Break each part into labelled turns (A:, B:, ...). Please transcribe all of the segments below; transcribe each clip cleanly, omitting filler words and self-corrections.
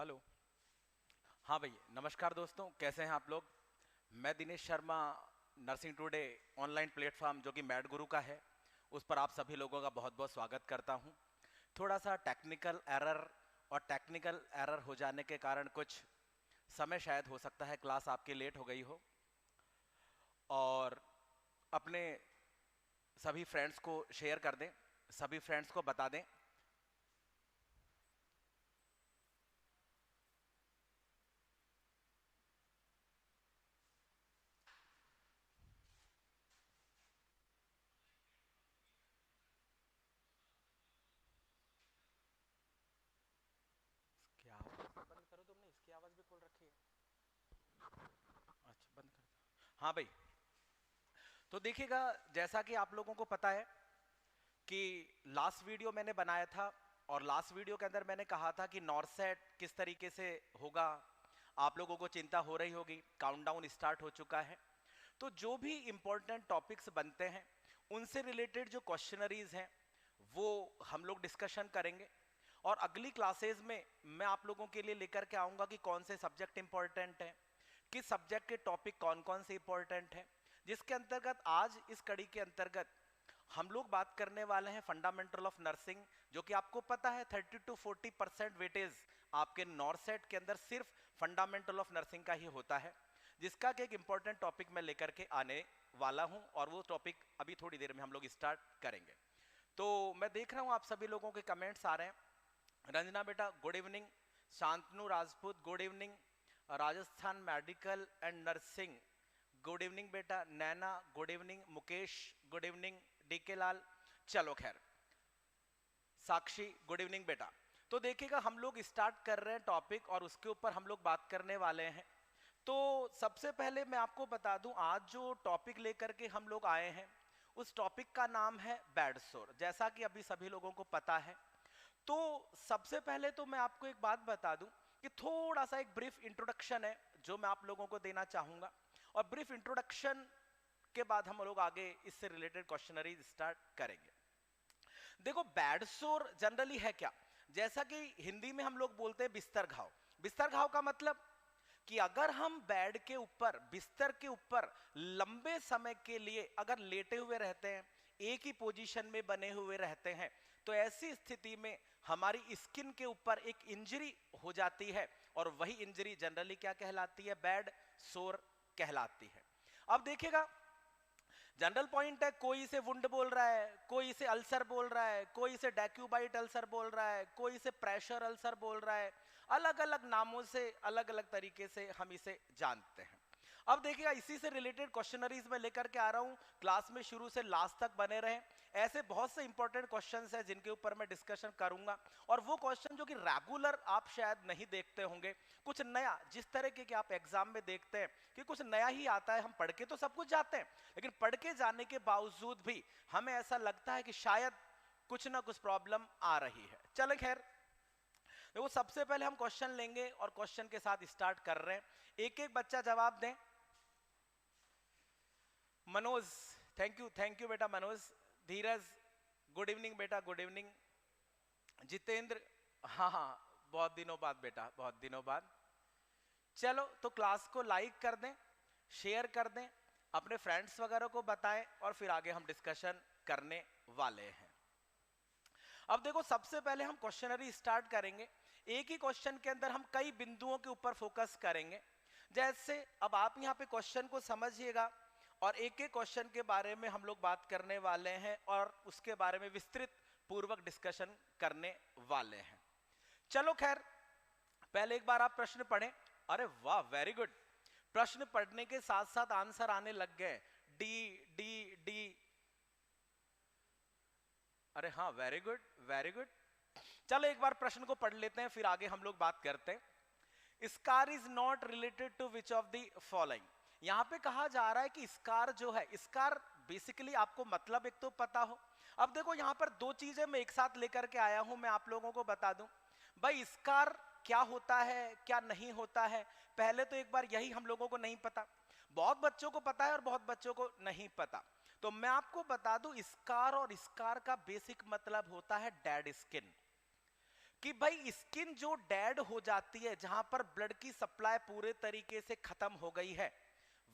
A: Hello. हाँ भाई, नमस्कार दोस्तों, कैसे हैं आप लोग। मैं Dinesh Sharma, nursing today online platform जो कि मैड गुरु का है, उस पर आप सभी लोगों का बहुत बहुत स्वागत करता हूं। थोड़ा सा टेक्निकल एरर हो जाने के कारण कुछ समय शायद हो सकता है क्लास आपकी लेट हो गई हो। और अपने सभी फ्रेंड्स को शेयर कर दें, सभी फ्रेंड्स को बता दें। इसकी आवाज़ बंद करो, तुमने इसकी आवाज़ भी खोल रखी है। अच्छा, बंद कर दो। हाँ भाई, तो देखिएगा, जैसा कि आप लोगों को पता है कि लास्ट वीडियो मैंने बनाया था, और लास्ट वीडियो के अंदर मैंने कहा था कि नॉरसेट किस तरीके से होगा। आप लोगों को चिंता हो रही होगी, काउंटडाउन स्टार्ट हो चुका है। तो जो भी इंपॉर्टेंट टॉपिक्स बनते हैं, उनसे रिलेटेड जो क्वेश्चनरीज हैं वो हम लोग डिस्कशन करेंगे। और अगली क्लासेस में मैं आप लोगों के लिए लेकर के आऊंगा कि कौन से सब्जेक्ट इंपॉर्टेंट हैं, किस सब्जेक्ट के टॉपिक कौन कौन से इंपॉर्टेंट हैं। जिसके अंतर्गत आज इस कड़ी के अंतर्गत हम लोग बात करने वाले हैं फंडामेंटल ऑफ नर्सिंग, जो कि आपको पता है 30 to 40% वेटेज आपके नॉरसेट के अंदर सिर्फ फंडामेंटल ऑफ नर्सिंग का ही होता है, जिसका कि एक इंपॉर्टेंट टॉपिक मैं लेकर के आने वाला हूं। और वो टॉपिक अभी थोड़ी देर में हम लोग स्टार्ट करेंगे। तो मैं देख रहा हूं आप सभी लोगों के कमेंट्स आ रहे हैं। रंजना बेटा good evening, Shantanu Rajput good evening, Rajasthan medical and nursing good evening बेटा, Naina good evening, Mukesh good evening, DK Lal, चलो खैर, साक्षी गुड इवनिंग बेटा। तो देखिएगा, हम लोग स्टार्ट कर रहे हैं टॉपिक और उसके ऊपर हम लोग बात करने वाले हैं। तो सबसे पहले मैं आपको बता दूं, आज जो टॉपिक लेकर के हम लोग आए हैं उस टॉपिक का नाम है बैड सोर, जैसा कि अभी सभी लोगों को पता है। तो सबसे पहले तो मैं आपको एक बात बता दूं कि थोड़ा सा एक ब्रीफ इंट्रोडक्शन है जो मैं आप लोगों को देना चाहूंगा, और ब्रीफ इंट्रोडक्शन के बाद हम लोग आगे इससे रिलेटेड क्वेश्चनरी स्टार्ट करेंगे। देखो, बैड सोर जनरली है क्या, जैसा कि हिंदी में हम लोग बोलते हैं बिस्तर घाव। बिस्तर घाव का मतलब कि अगर हम बेड के ऊपर, बिस्तर के ऊपर लंबे समय के लिए अगर लेटे हुए रहते हैं, एक ही पोजीशन में बने हुए रहते हैं, तो ऐसी स्थिति में हमारी स्किन के ऊपर एक इंजरी हो जाती है, और वही इंजरी जनरली क्या कहलाती है, बैड सोर कहलाती है। अब देखिएगा, जनरल पॉइंट है, कोई इसे वुंड बोल रहा है, कोई इसे अल्सर बोल रहा है, कोई इसे डैक्यूबाइट अल्सर बोल रहा है, कोई इसे प्रेशर अल्सर बोल रहा है। अलग अलग नामों से, अलग अलग तरीके से हम इसे जानते हैं। अब देखिएगा, इसी से रिलेटेड क्वेश्चनरीज में लेकर के आ रहा हूं, क्लास में शुरू से लास्ट तक बने रहे। ऐसे बहुत से इंपॉर्टेंट क्वेश्चंस हैं जिनके ऊपर मैं डिस्कशन करूंगा, और वो क्वेश्चन जो कि रेगुलर आप शायद नहीं देखते होंगे, कुछ नया, जिस तरह के आप एग्जाम में देखते हैं कि कुछ नया ही आता है। हम पढ़ के तो सब कुछ जाते हैं, लेकिन पढ़ के जाने के बावजूद भी हमें ऐसा लगता है कि शायद कुछ ना कुछ प्रॉब्लम आ रही है। चलो खैर, देखो, सबसे पहले हम क्वेश्चन लेंगे और क्वेश्चन के साथ स्टार्ट कर रहे हैं। एक एक बच्चा जवाब दें। मनोज, थैंक यू बेटा मनोज। धीरज गुड इवनिंग बेटा, गुड इवनिंग। जितेंद्र, हाँ हाँ, बहुत दिनों बाद बेटा, बहुत दिनों बाद। चलो, तो क्लास को लाइक कर दें, शेयर कर दें, अपने फ्रेंड्स वगैरह को बताएं, और फिर आगे हम डिस्कशन करने वाले हैं। अब देखो, सबसे पहले हम क्वेश्चनरी स्टार्ट करेंगे। एक ही क्वेश्चन के अंदर हम कई बिंदुओं के ऊपर फोकस करेंगे। जैसे अब आप यहाँ पे क्वेश्चन को समझिएगा, और एक एक क्वेश्चन के बारे में हम लोग बात करने वाले हैं, और उसके बारे में विस्तृत पूर्वक डिस्कशन करने वाले हैं। चलो खैर, पहले एक बार आप प्रश्न पढ़ें। अरे वाह, वेरी गुड, प्रश्न पढ़ने के साथ साथ आंसर आने लग गए। डी डी डी, अरे हाँ, वेरी गुड, वेरी गुड। चलो एक बार प्रश्न को पढ़ लेते हैं, फिर आगे हम लोग बात करते हैं। Scar is not related to which of the following. यहां पे कहा जा रहा है कि स्कार जो है, स्कार बेसिकली आपको मतलब एक तो पता हो। अब देखो, यहां पर दो चीजें मैं एक साथ लेकर के आया हूं, मैं आप लोगों को बता दूं भाई, स्कार क्या होता है, क्या नहीं होता है। पहले तो एक बार यही हम लोगों को नहीं पता, बहुत बच्चों को पता है और बहुत बच्चों को नहीं पता। तो मैं आपको बता दूं, स्कार और स्कार का बेसिक मतलब होता है डेड स्किन। कि भाई स्किन जो डेड हो जाती है, जहां पर ब्लड की सप्लाई पूरे तरीके से खत्म हो गई है,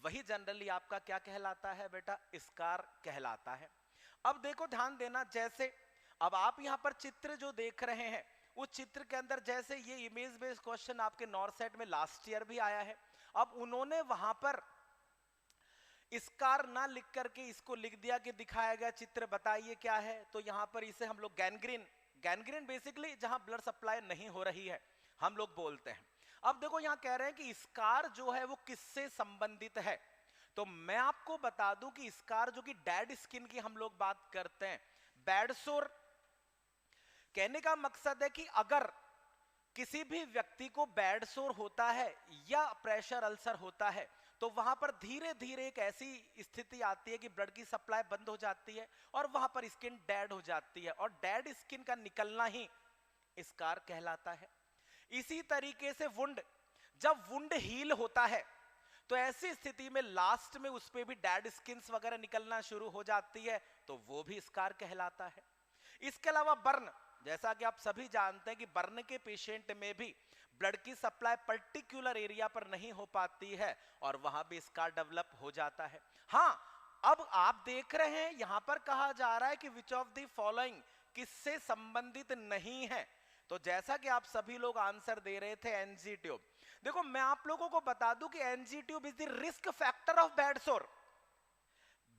A: वही जनरली आपका क्या कहलाता है बेटा, स्कार कहलाता है। अब देखो ध्यान देना, जैसे अब आप यहां पर चित्र जो देख रहे हैं, उस चित्र के अंदर जैसे ये इमेज बेस्ड क्वेश्चन आपके नॉर्थ सेट में लास्ट ईयर भी आया है। अब उन्होंने वहां पर स्कार ना लिख करके इसको लिख दिया कि दिखाया गया चित्र बताइए क्या है, तो यहां पर इसे हम लोग गैंग्रीन, गैंग्रीन बेसिकली जहां ब्लड सप्लाई नहीं हो रही है हम लोग बोलते हैं। अब देखो यहां कह रहे हैं कि स्कार जो है वो किससे संबंधित है, तो मैं आपको बता दूं कि स्कार जो कि डेड स्किन की हम लोग बात करते हैं, बैड सोर, कहने का मकसद है कि अगर किसी भी व्यक्ति को बैड सोर होता है या प्रेशर अल्सर होता है, तो वहां पर धीरे धीरे एक ऐसी स्थिति आती है कि ब्लड की सप्लाई बंद हो जाती है और वहां पर स्किन डेड हो जाती है, और डेड स्किन का निकलना ही स्कार कहलाता है। इसी तरीके से वुंड, जब वुंड हील होता है तो ऐसी स्थिति में लास्ट में उस पे भी डेड स्किन्स वगैरह निकलना शुरू हो जाती है, तो वो भी स्कार कहलाता है। इसके अलावा बर्न, जैसा कि आप सभी जानते हैं कि बर्न के पेशेंट में भी ब्लड की सप्लाई पर्टिकुलर एरिया पर नहीं हो पाती है और वहां भी स्कार डेवलप हो जाता है। हाँ, अब आप देख रहे हैं यहां पर कहा जा रहा है कि विच ऑफ द फॉलोइंग किससे संबंधित नहीं है, तो जैसा कि आप सभी लोग आंसर दे रहे थे एनजी ट्यूब। देखो मैं आप लोगों को बता दूं कि NG tube is the risk factor of bed sore.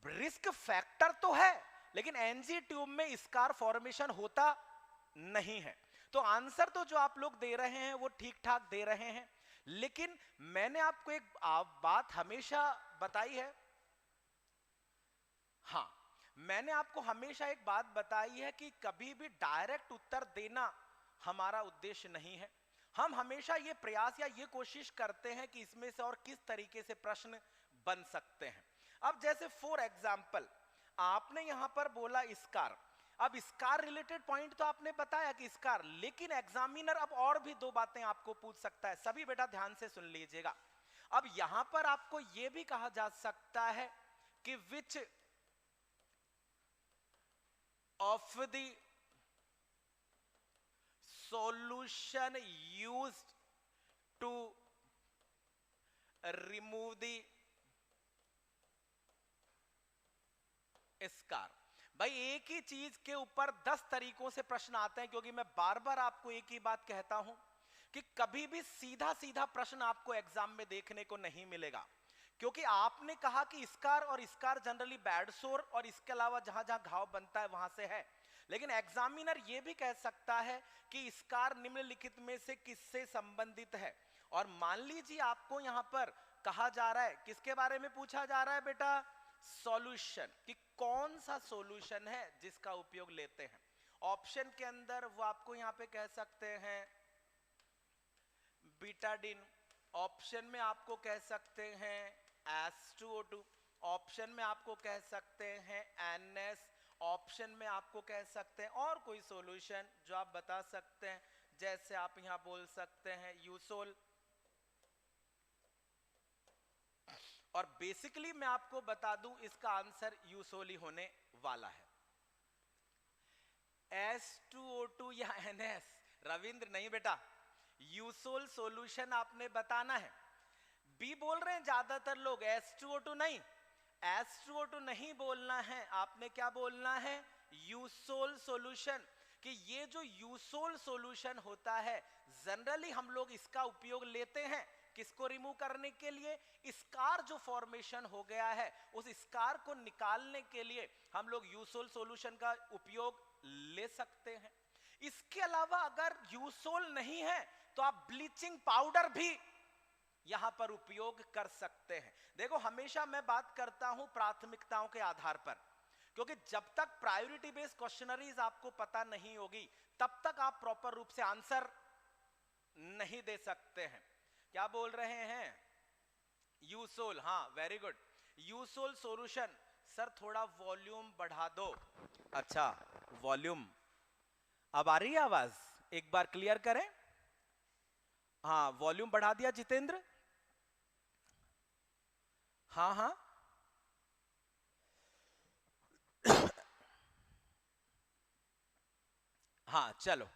A: Risk factor तो है, लेकिन एनजी ट्यूब में स्कार फॉर्मेशन होता नहीं है। तो आंसर तो जो आप लोग दे रहे हैं वो ठीक ठाक दे रहे हैं, लेकिन मैंने आपको एक बात हमेशा बताई है, हाँ मैंने आपको हमेशा एक बात बताई है कि कभी भी डायरेक्ट उत्तर देना हमारा उद्देश्य नहीं है। हम हमेशा ये प्रयास या ये कोशिश करते हैं कि इसमें से और किस तरीके से प्रश्न बन सकते हैं। अब जैसे फॉर एग्जाम्पल आपने यहां पर बोला स्कार, अब स्कार रिलेटेड पॉइंट तो आपने बताया कि स्कार, लेकिन एग्जामिनर अब और भी दो बातें आपको पूछ सकता है, सभी बेटा ध्यान से सुन लीजिएगा। अब यहां पर आपको यह भी कहा जा सकता है कि विच of the solution used to remove the scar। भाई एक ही चीज के ऊपर 10 तरीकों से प्रश्न आते हैं, क्योंकि मैं बार बार आपको एक ही बात कहता हूं कि कभी भी सीधा सीधा प्रश्न आपको एग्जाम में देखने को नहीं मिलेगा, क्योंकि आपने कहा कि स्कार, और स्कार जनरली बैड सोर और इसके अलावा जहां जहां घाव बनता है वहां से है, लेकिन एग्जामिनर यह भी कह सकता है कि स्कार निम्नलिखित में से किससे संबंधित है। और मान लीजिए आपको यहां पर कहा जा रहा है, किसके बारे में पूछा जा रहा है बेटा, सॉल्यूशन, कि कौन सा सॉल्यूशन है जिसका उपयोग लेते हैं। ऑप्शन के अंदर वो आपको यहां पे कह सकते हैं बीटाडिन, ऑप्शन में आपको कह सकते हैं H2O2, ऑप्शन में आपको कह सकते हैं NS, ऑप्शन में आपको कह सकते हैं और कोई सॉल्यूशन जो आप बता सकते हैं, जैसे आप यहां बोल सकते हैं यूसोल। और बेसिकली मैं आपको बता दूं इसका आंसर यूसोल ही होने वाला है। H2O2 या NS, रविंद्र नहीं बेटा, यूसोल सॉल्यूशन आपने बताना है। बी बोल रहे हैं ज्यादातर लोग, H2O2 नहीं, H2O2 नहीं बोलना है, आपने क्या बोलना है, यूसोल सॉल्यूशन। कि ये जो यूसोल सॉल्यूशन होता है जनरली हम लोग इसका उपयोग लेते हैं किसको रिमूव करने के लिए, स्कार जो फॉर्मेशन हो गया है उस स्कार को निकालने के लिए हम लोग यूसोल सॉल्यूशन का उपयोग ले सकते हैं। इसके अलावा अगर यूसोल नहीं है तो आप ब्लीचिंग पाउडर भी यहां पर उपयोग कर सकते हैं। देखो हमेशा मैं बात करता हूं प्राथमिकताओं के आधार पर, क्योंकि जब तक प्रायोरिटी बेस्ड क्वेश्चनरीज आपको पता नहीं होगी तब तक आप प्रॉपर रूप से आंसर नहीं दे सकते हैं। क्या बोल रहे हैं, यूसोल, हाँ वेरी गुड, यूसोल सॉल्यूशन। सर थोड़ा वॉल्यूम बढ़ा दो। अच्छा वॉल्यूम, अब आ रही है आवाज, एक बार क्लियर करें। हाँ वॉल्यूम बढ़ा दिया जितेंद्र, हाँ हाँ हाँ चलो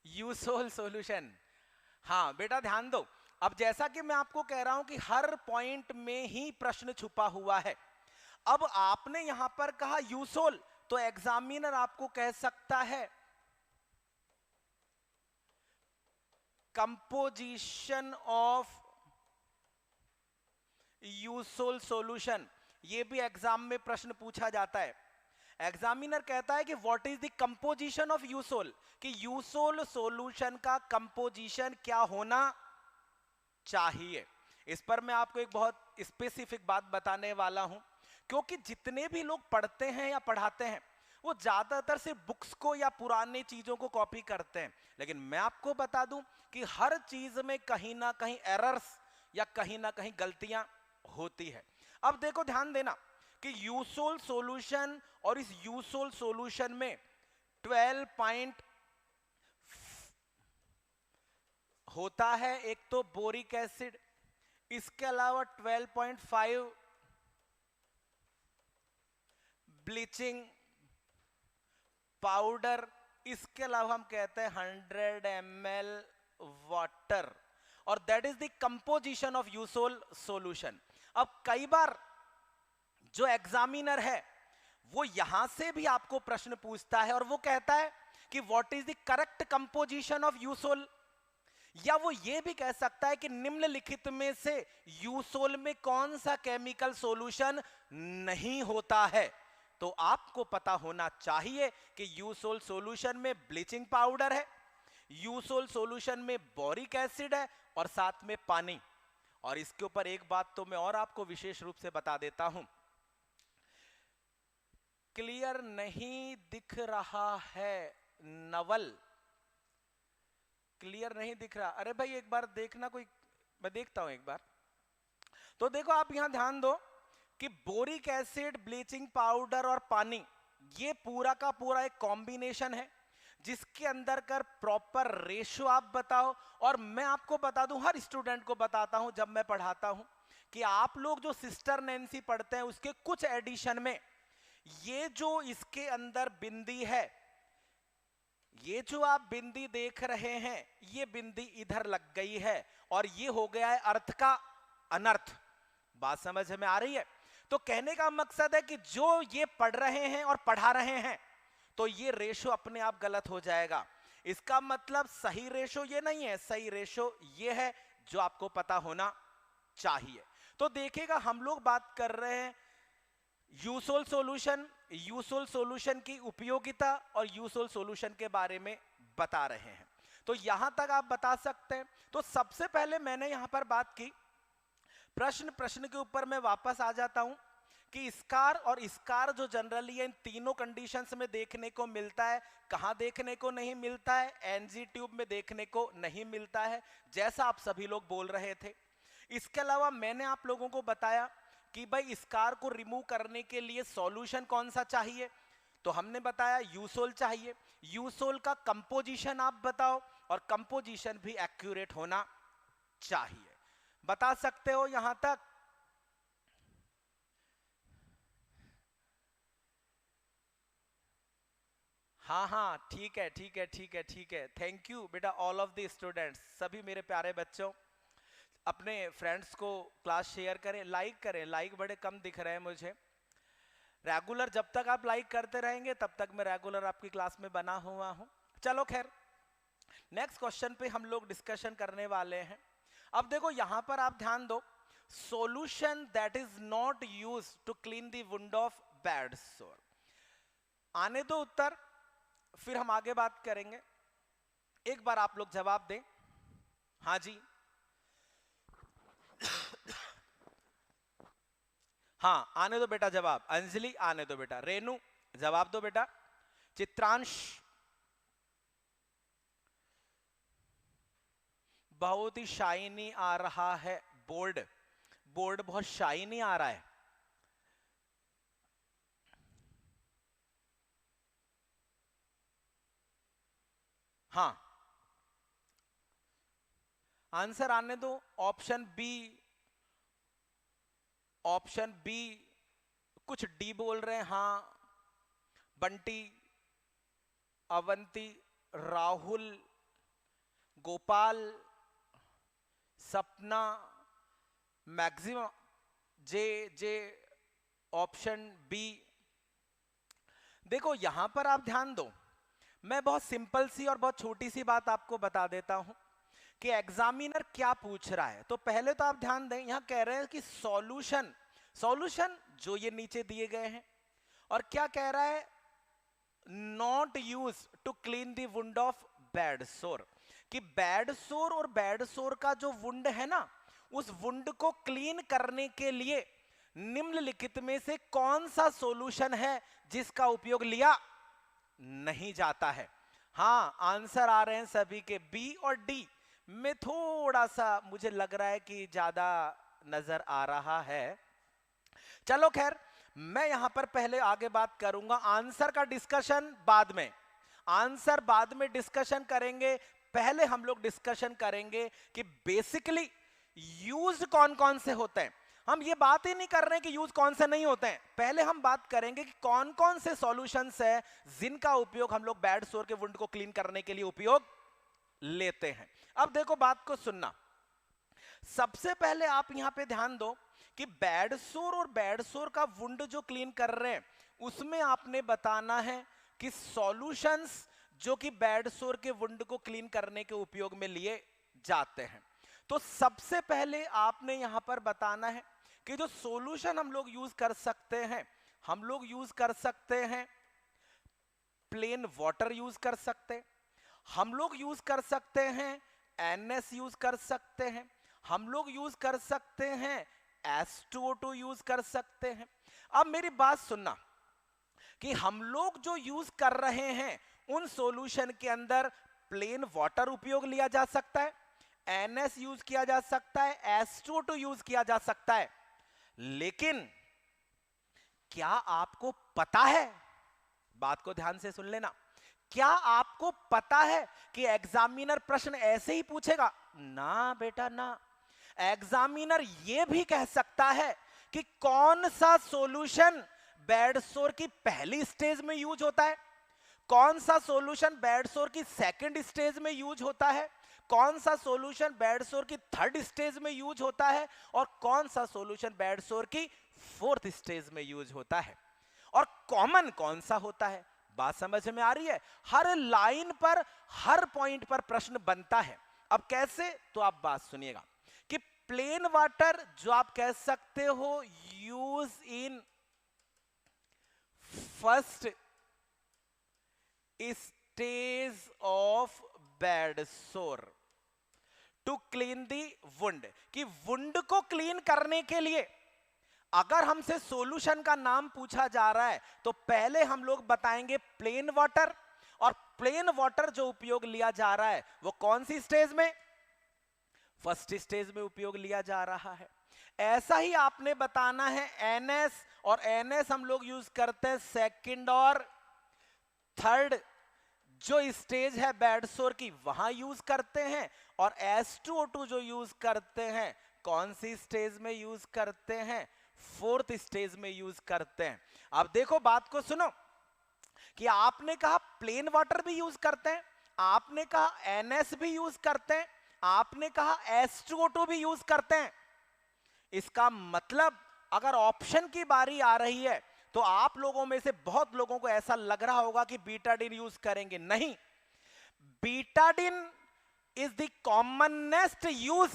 A: यूसोल सॉल्यूशन। हाँ बेटा ध्यान दो, अब जैसा कि मैं आपको कह रहा हूं कि हर पॉइंट में ही प्रश्न छुपा हुआ है। अब आपने यहां पर कहा यूसोल, तो एग्जामिनर आपको कह सकता है कंपोजिशन ऑफ यूसोल सॉल्यूशन। ये भी एग्जाम में प्रश्न पूछा जाता है। एग्जामिनर कहता है कि what is the composition of Eusol, कि यूसोल सॉल्यूशन का कंपोजिशन क्या होना चाहिए। इस पर मैं आपको एक बहुत स्पेसिफिक बात बताने वाला हूं, क्योंकि जितने भी लोग पढ़ते हैं या पढ़ाते हैं वो ज्यादातर सिर्फ बुक्स को या पुराने चीजों को कॉपी करते हैं, लेकिन मैं आपको बता दूं कि हर चीज में कहीं ना कहीं एरर्स या कहीं ना कहीं गलतियां होती है। अब देखो ध्यान देना कि यूसोल सॉल्यूशन और इस यूसोल सॉल्यूशन में 12 पॉइंट होता है। एक तो बोरिक एसिड, इसके अलावा 12.5 ब्लीचिंग पाउडर, इसके अलावा हम कहते हैं 100 ml वाटर, और that is the composition of Eusol solution. अब कई बार जो एग्जामिनर है वो यहां से भी आपको प्रश्न पूछता है और वो कहता है कि what is the correct composition of Eusol, या वो ये भी कह सकता है कि निम्नलिखित में से यूसोल में कौन सा केमिकल सॉल्यूशन नहीं होता है। तो आपको पता होना चाहिए कि यूसोल सॉल्यूशन में ब्लीचिंग पाउडर है, यूसोल सॉल्यूशन में बोरिक एसिड है और साथ में पानी। और इसके ऊपर एक बात तो मैं और आपको विशेष रूप से बता देता हूं, क्लियर नहीं दिख रहा है नवल, क्लियर नहीं दिख रहा। अरे भाई एक बार देखना, कोई मैं देखता हूं एक बार। तो देखो आप यहां ध्यान दो कि बोरिक एसिड, ब्लीचिंग पाउडर और पानी, ये पूरा का पूरा एक कॉम्बिनेशन है जिसके अंदर कर प्रॉपर रेशियो आप बताओ। और मैं आपको बता दूं, हर स्टूडेंट को बताता हूं जब मैं पढ़ाता हूं, कि आप लोग जो सिस्टर नैन्सी पढ़ते हैं उसके कुछ एडिशन में ये जो इसके अंदर बिंदी है, ये जो आप बिंदी देख रहे हैं, ये बिंदी इधर लग गई है और ये हो गया है अर्थ का अनर्थ। बात समझ में आ रही है? तो कहने का मकसद है कि जो ये पढ़ रहे हैं और पढ़ा रहे हैं तो ये रेशो अपने आप गलत हो जाएगा। इसका मतलब सही रेशो ये नहीं है, सही रेशो ये है जो आपको पता होना चाहिए। तो देखिएगा हम लोग बात कर रहे हैं यूसोल सॉल्यूशन, यूसोल सॉल्यूशन की उपयोगिता और यूसोल सॉल्यूशन के बारे में बता रहे हैं। तो यहां तक आप बता सकते हैं। तो सबसे पहले मैंने यहां पर बात की प्रश्न के ऊपर मैं वापस आ जाता हूं कि स्कार और स्कार जो जनरली इन तीनों कंडीशंस में देखने को मिलता है, कहां देखने को नहीं मिलता है? एनजी ट्यूब में देखने को नहीं मिलता है, जैसा आप सभी लोग बोल रहे थे। इसके अलावा मैंने आप लोगों को बताया कि भाई स्कार को रिमूव करने के लिए सॉल्यूशन कौन सा चाहिए, तो हमने बताया यूसोल चाहिए। यूसोल का कंपोजिशन आप बताओ और कंपोजिशन भी एक्यूरेट होना चाहिए। बता सकते हो यहां तक? हाँ हाँ ठीक है ठीक है ठीक है ठीक है, थैंक यू बेटा ऑल ऑफ द स्टूडेंट्स, सभी मेरे प्यारे बच्चों। अपने फ्रेंड्स को क्लास शेयर करें, लाइक करें, लाइक बड़े कम दिख रहे हैं मुझे। रेगुलर जब तक आप लाइक करते रहेंगे तब तक मैं रेगुलर आपकी क्लास में बना हुआ हूं। चलो खैर, नेक्स्ट क्वेश्चन पे हम लोग डिस्कशन करने वाले हैं। अब देखो यहां पर आप ध्यान दो, solution that is not used to clean the wound of bed sore. आने दो उत्तर, फिर हम आगे बात करेंगे। एक बार आप लोग जवाब दें। हाँ जी, हाँ आने दो बेटा जवाब। अंजलि आने दो बेटा, रेनू जवाब दो बेटा, चित्रांश बहुत ही शाइनी आ रहा है बोर्ड, बोर्ड बहुत शाइनी आ रहा है। हाँ आंसर आने दो। ऑप्शन बी, ऑप्शन बी, कुछ डी बोल रहे हैं। हाँ बंटी, अवंती, राहुल, गोपाल, सपना, मैक्सिमम, जे जे, ऑप्शन बी। देखो यहां पर आप ध्यान दो, मैं बहुत सिंपल सी और बहुत छोटी सी बात आपको बता देता हूं कि एग्जामिनर क्या पूछ रहा है। तो पहले तो आप ध्यान दें, यहां कह रहे हैं कि सॉल्यूशन, सॉल्यूशन जो ये नीचे दिए गए हैं, और क्या कह रहा है, not use to clean the wound of bed sore, कि बैड सोर और बैड सोर का जो वुंड है ना, उस वुंड को क्लीन करने के लिए निम्नलिखित में से कौन सा सॉल्यूशन है जिसका उपयोग लिया नहीं जाता है। हाँ, आंसर आ रहे हैं सभी के बी और डी में थोड़ा सा मुझे लग रहा है कि ज्यादा नजर आ रहा है। चलो खैर, मैं यहां पर पहले आगे बात करूंगा, आंसर का डिस्कशन बाद में, आंसर बाद में डिस्कशन करेंगे। पहले हम लोग डिस्कशन करेंगे कि बेसिकली यूज कौन कौन से होते हैं। हम ये बात ही नहीं कर रहे हैं कि यूज कौन से नहीं होते हैं, पहले हम बात करेंगे कि कौन कौन से सॉल्यूशंस है जिनका उपयोग हम लोग बैड सोर के वुंड को क्लीन करने के लिए उपयोग लेते हैं। अब देखो बात को सुनना, सबसे पहले आप यहां पे ध्यान दो कि बैड सोर और बैड सोर का वुंड जो क्लीन कर रहे हैं उसमें आपने बताना है कि सॉल्यूशंस जो कि बैड सोर के वुंड को क्लीन करने के उपयोग में लिए जाते हैं। तो सबसे पहले आपने यहां पर बताना है कि जो सॉल्यूशन हम लोग यूज कर सकते हैं, हम लोग यूज कर सकते हैं प्लेन वाटर यूज कर सकते हैं, हम लोग यूज कर सकते हैं NS यूज कर सकते हैं, हम लोग यूज कर सकते हैं H2O2 यूज कर सकते हैं। अब मेरी बात सुनना कि हम लोग जो यूज कर रहे हैं उन सॉल्यूशन के अंदर प्लेन वाटर उपयोग लिया जा सकता है, NS यूज किया जा सकता है, H2O2 यूज किया जा सकता है, लेकिन क्या आपको पता है, बात को ध्यान से सुन लेना, क्या आपको पता है कि एग्जामिनर प्रश्न ऐसे ही पूछेगा? ना बेटा ना, एग्जामिनर यह भी कह सकता है कि कौन सा सॉल्यूशन बैड सोर की पहली स्टेज में यूज होता है, कौन सा सॉल्यूशन बैड सोर की सेकंड स्टेज में यूज होता है, कौन सा सॉल्यूशन बैड सोर की थर्ड स्टेज में यूज होता है, और कौन सा सॉल्यूशन बैड सोर की फोर्थ स्टेज में यूज होता है, और कॉमन कौन सा होता है। बात समझ में आ रही है? हर लाइन पर, हर पॉइंट पर प्रश्न बनता है। अब कैसे, तो आप बात सुनिएगा कि प्लेन वाटर जो आप कह सकते हो use in first stage of bed sore to clean the wound, कि वुंड को क्लीन करने के लिए अगर हमसे सॉल्यूशन का नाम पूछा जा रहा है तो पहले हम लोग बताएंगे प्लेन वाटर, और प्लेन वाटर जो उपयोग लिया जा रहा है वो कौन सी स्टेज में, फर्स्ट स्टेज में उपयोग लिया जा रहा है। ऐसा ही आपने बताना है NS, और NS हम लोग यूज करते हैं सेकंड और थर्ड जो स्टेज है बैड सोर की वहां यूज करते हैं, और H2O2 जो यूज करते हैं कौन सी स्टेज में यूज करते हैं, फोर्थ स्टेज में यूज करते हैं। अब देखो बात को सुनो कि आपने कहा प्लेन वाटर भी यूज करते हैं, आपने कहा NS भी यूज करते हैं, आपने कहा H2O2 भी यूज करते हैं। इसका मतलब अगर ऑप्शन की बारी आ रही है तो आप लोगों में से बहुत लोगों को ऐसा लग रहा होगा कि बीटाडिन यूज करेंगे। नहीं, Betadine is the commonest use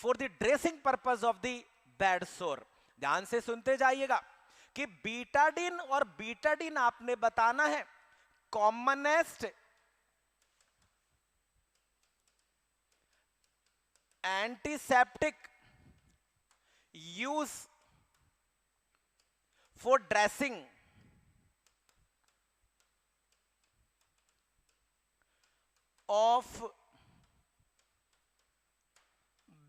A: for the dressing purpose of the bed सोर। ध्यान से सुनते जाइएगा कि बीटाडिन, और बीटाडिन आपने बताना है commonest antiseptic use for dressing of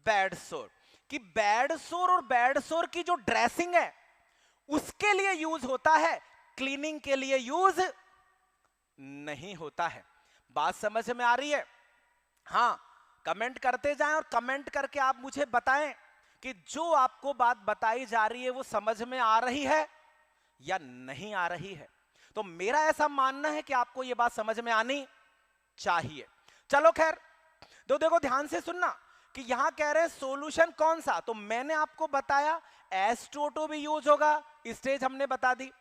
A: bed sore, कि बैड सोर और बैड सोर की जो ड्रेसिंग है उसके लिए यूज होता है, क्लीनिंग के लिए यूज नहीं होता है। बात समझ में आ रही है? हां, कमेंट करते जाएं और कमेंट करके आप मुझे बताएं कि जो आपको बात बताई जा रही है वो समझ में आ रही है या नहीं आ रही है। तो मेरा ऐसा मानना है कि आपको यह बात समझ में आनी चाहिए। चलो खैर, तो देखो ध्यान से सुनना कि यहां कह रहे हैं सॉल्यूशन कौन सा, तो मैंने आपको बताया H2O भी यूज होगा, स्टेज हमने बता दी,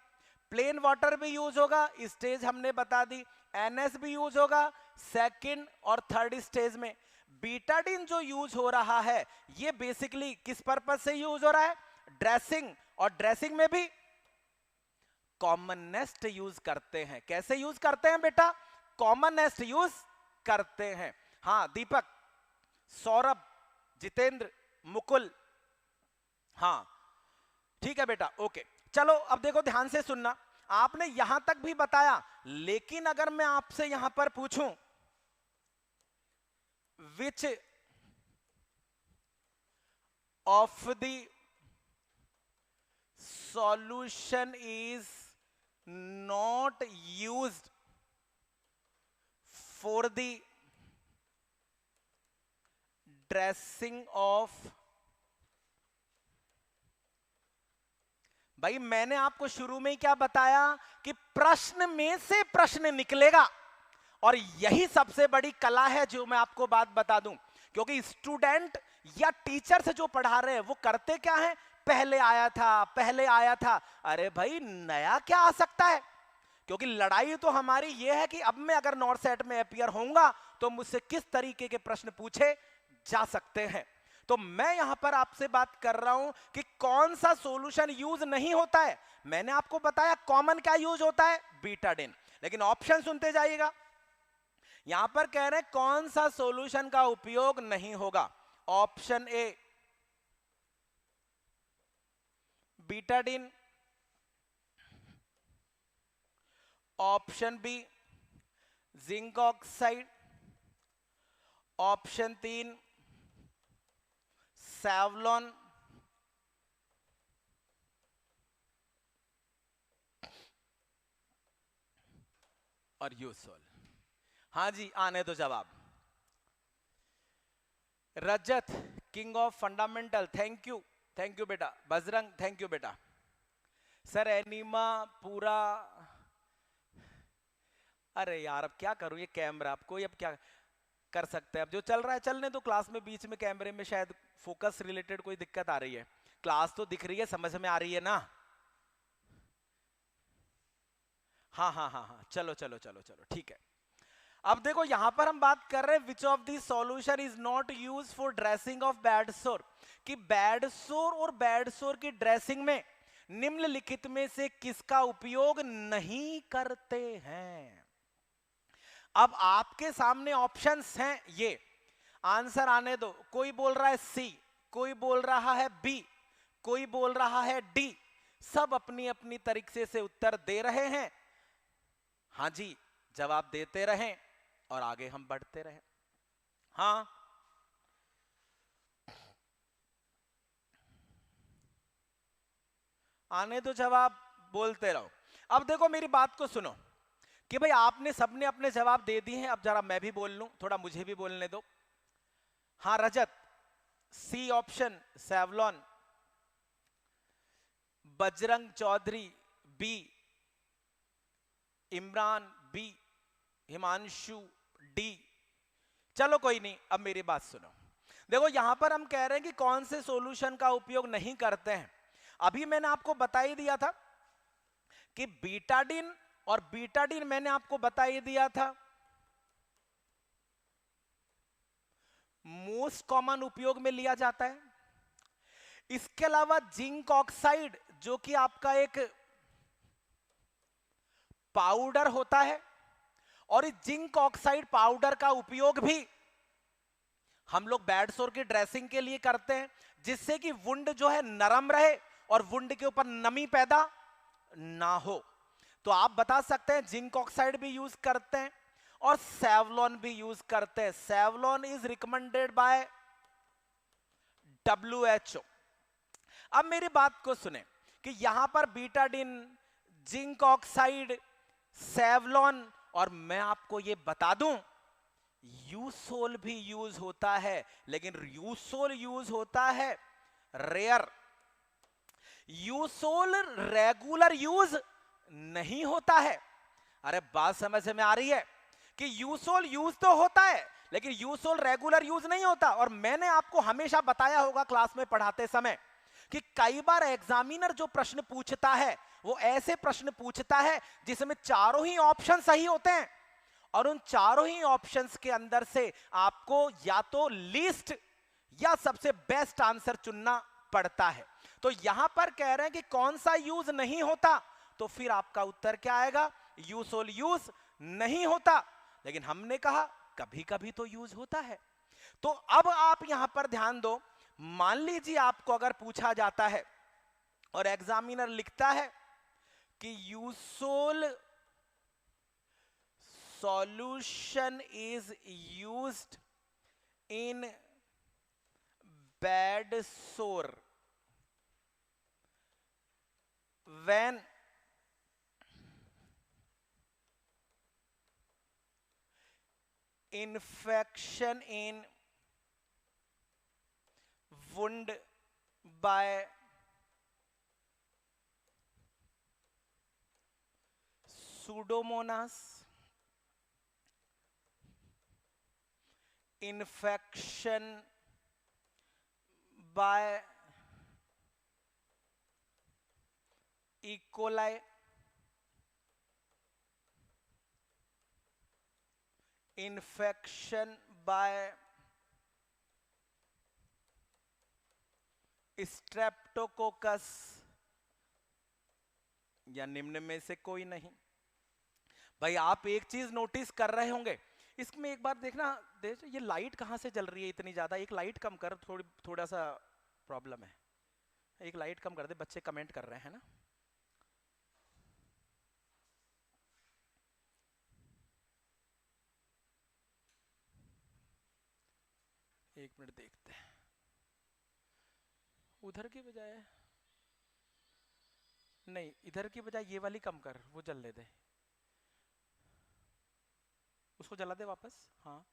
A: प्लेन वाटर भी यूज होगा, स्टेज हमने बता दी, NS भी यूज होगा सेकंड और थर्ड स्टेज में। बीटाडीन जो यूज हो रहा है ये बेसिकली किस पर्पज से यूज हो रहा है, ड्रेसिंग, और ड्रेसिंग में भी कॉमनेस्ट यूज करते हैं। कैसे यूज करते हैं बेटा, कॉमनेस्ट यूज करते हैं। हाँ दीपक, सौरभ, जितेंद्र, मुकुल, हाँ ठीक है बेटा, ओके। चलो अब देखो ध्यान से सुनना, आपने यहां तक भी बताया, लेकिन अगर मैं आपसे यहां पर पूछूं विच of the solution is not used for the dressing of, भाई मैंने आपको शुरू में ही क्या बताया कि प्रश्न में से प्रश्न निकलेगा, और यही सबसे बड़ी कला है जो मैं आपको बात बता दूं, क्योंकि स्टूडेंट या टीचर से जो पढ़ा रहे हैं वो करते क्या है, पहले आया था, पहले आया था। अरे भाई नया क्या आ सकता है, क्योंकि लड़ाई तो हमारी ये है कि अब मैं अगर नॉर्थ सेट में अपियर होऊंगा तो मुझसे किस तरीके के प्रश्न पूछे जा सकते हैं। तो मैं यहां पर आपसे बात कर रहा हूं कि कौन सा सॉल्यूशन यूज नहीं होता है। मैंने आपको बताया कॉमन क्या यूज होता है, बीटाडिन, लेकिन ऑप्शन सुनते जाइएगा। यहां पर कह रहे हैं कौन सा सॉल्यूशन का उपयोग नहीं होगा, option A Betadine, option B zinc oxide, option 3 Savlon, और यूसोल। हाँ जी आने दो जवाब। Rajat king of fundamental, thank you बेटा। बजरंग थैंक यू बेटा। सर एनिमा पूरा, अरे यार अब क्या करूं, ये कैमरा आपको अब क्या कर सकते हैं, अब जो चल रहा है चलने तो, क्लास में बीच में कैमरे में शायद फोकस रिलेटेड कोई दिक्कत आ रही है। क्लास तो दिख रही है, समझ में आ रही है ना। हाँ हाँ हाँ हाँ चलो चलो चलो चलो ठीक है। अब देखो यहां पर हम बात कर रहे हैं which of the solution is not use for dressing of bed sore, कि बैड सोर और बैड सोर की ड्रेसिंग में निम्नलिखित में से किसका उपयोग नहीं करते हैं। अब आपके सामने ऑप्शंस हैं, ये आंसर आने दो। कोई बोल रहा है सी, कोई बोल रहा है बी, कोई बोल रहा है डी, सब अपनी अपनी तरीके से उत्तर दे रहे हैं। हाँ जी जवाब देते रहें और आगे हम बढ़ते रहें। हाँ आने दो जवाब, बोलते रहो। अब देखो मेरी बात को सुनो कि भाई आपने सबने अपने जवाब दे दिए हैं, अब जरा मैं भी बोल लूं, थोड़ा मुझे भी बोलने दो। हाँ Rajat C option Savlon, Bajrang Chaudhary B, Imran B, Himanshu D. चलो कोई नहीं, अब मेरी बात सुनो। देखो यहां पर हम कह रहे हैं कि कौन से सॉल्यूशन का उपयोग नहीं करते हैं। अभी मैंने आपको बता ही दिया था कि बीटाडिन, और बीटाडिन मैंने आपको बता ही दिया था मोस्ट कॉमन उपयोग में लिया जाता है। इसके अलावा जिंक ऑक्साइड जो कि आपका एक पाउडर होता है, और इस जिंक ऑक्साइड पाउडर का उपयोग भी हम लोग बैड सोर की ड्रेसिंग के लिए करते हैं, जिससे कि वुंड जो है नरम रहे और वुंड के ऊपर नमी पैदा ना हो। तो आप बता सकते हैं जिंक ऑक्साइड भी यूज करते हैं और सेवलॉन भी यूज करते हैं। Savlon is recommended by WHO। अब मेरी बात को सुने कि यहां पर बीटाडिन, जिंक ऑक्साइड, सेवलॉन, और मैं आपको यह बता दूं यूसोल भी यूज होता है, लेकिन यूसोल यूज होता है रेयर। यूसोल रेगुलर यूज नहीं होता है। अरे बात समझ में आ रही है कि यूसोल यूज तो होता है लेकिन यूसोल रेगुलर यूज नहीं होता। और मैंने आपको हमेशा बताया होगा क्लास में पढ़ाते समय कि कई बार एग्जामिनर जो प्रश्न पूछता है वो ऐसे प्रश्न पूछता है जिसमें चारों ही ऑप्शन सही होते हैं और उन चारों ही ऑप्शंस के अंदर से आपको या तो लीस्ट या सबसे बेस्ट आंसर चुनना पड़ता है। तो यहां पर कह रहे हैं कि कौन सा यूज नहीं होता, तो फिर आपका उत्तर क्या आएगा, यूसोल यूज नहीं होता। लेकिन हमने कहा कभी कभी तो यूज होता है। तो अब आप यहां पर ध्यान दो, मान लीजिए आपको अगर पूछा जाता है और एग्जामिनर लिखता है कि यूसोल solution is used in bad sore when infection in wound by pseudomonas, infection by E. coli, infection by Streptococcus या निम्न में से कोई नहीं। भाई आप एक चीज नोटिस कर रहे होंगे, इसमें एक बार देखना, ये लाइट कहां से जल रही है इतनी ज्यादा, एक लाइट कम कर, थोड़ा सा प्रॉब्लम है, एक लाइट कम कर दे, बच्चे कमेंट कर रहे हैं ना। एक मिनट देखते हैं, उधर की बजाय नहीं, इधर की बजाय ये वाली कम कर, वो जलने दे, उसको जला दे वापस। हाँ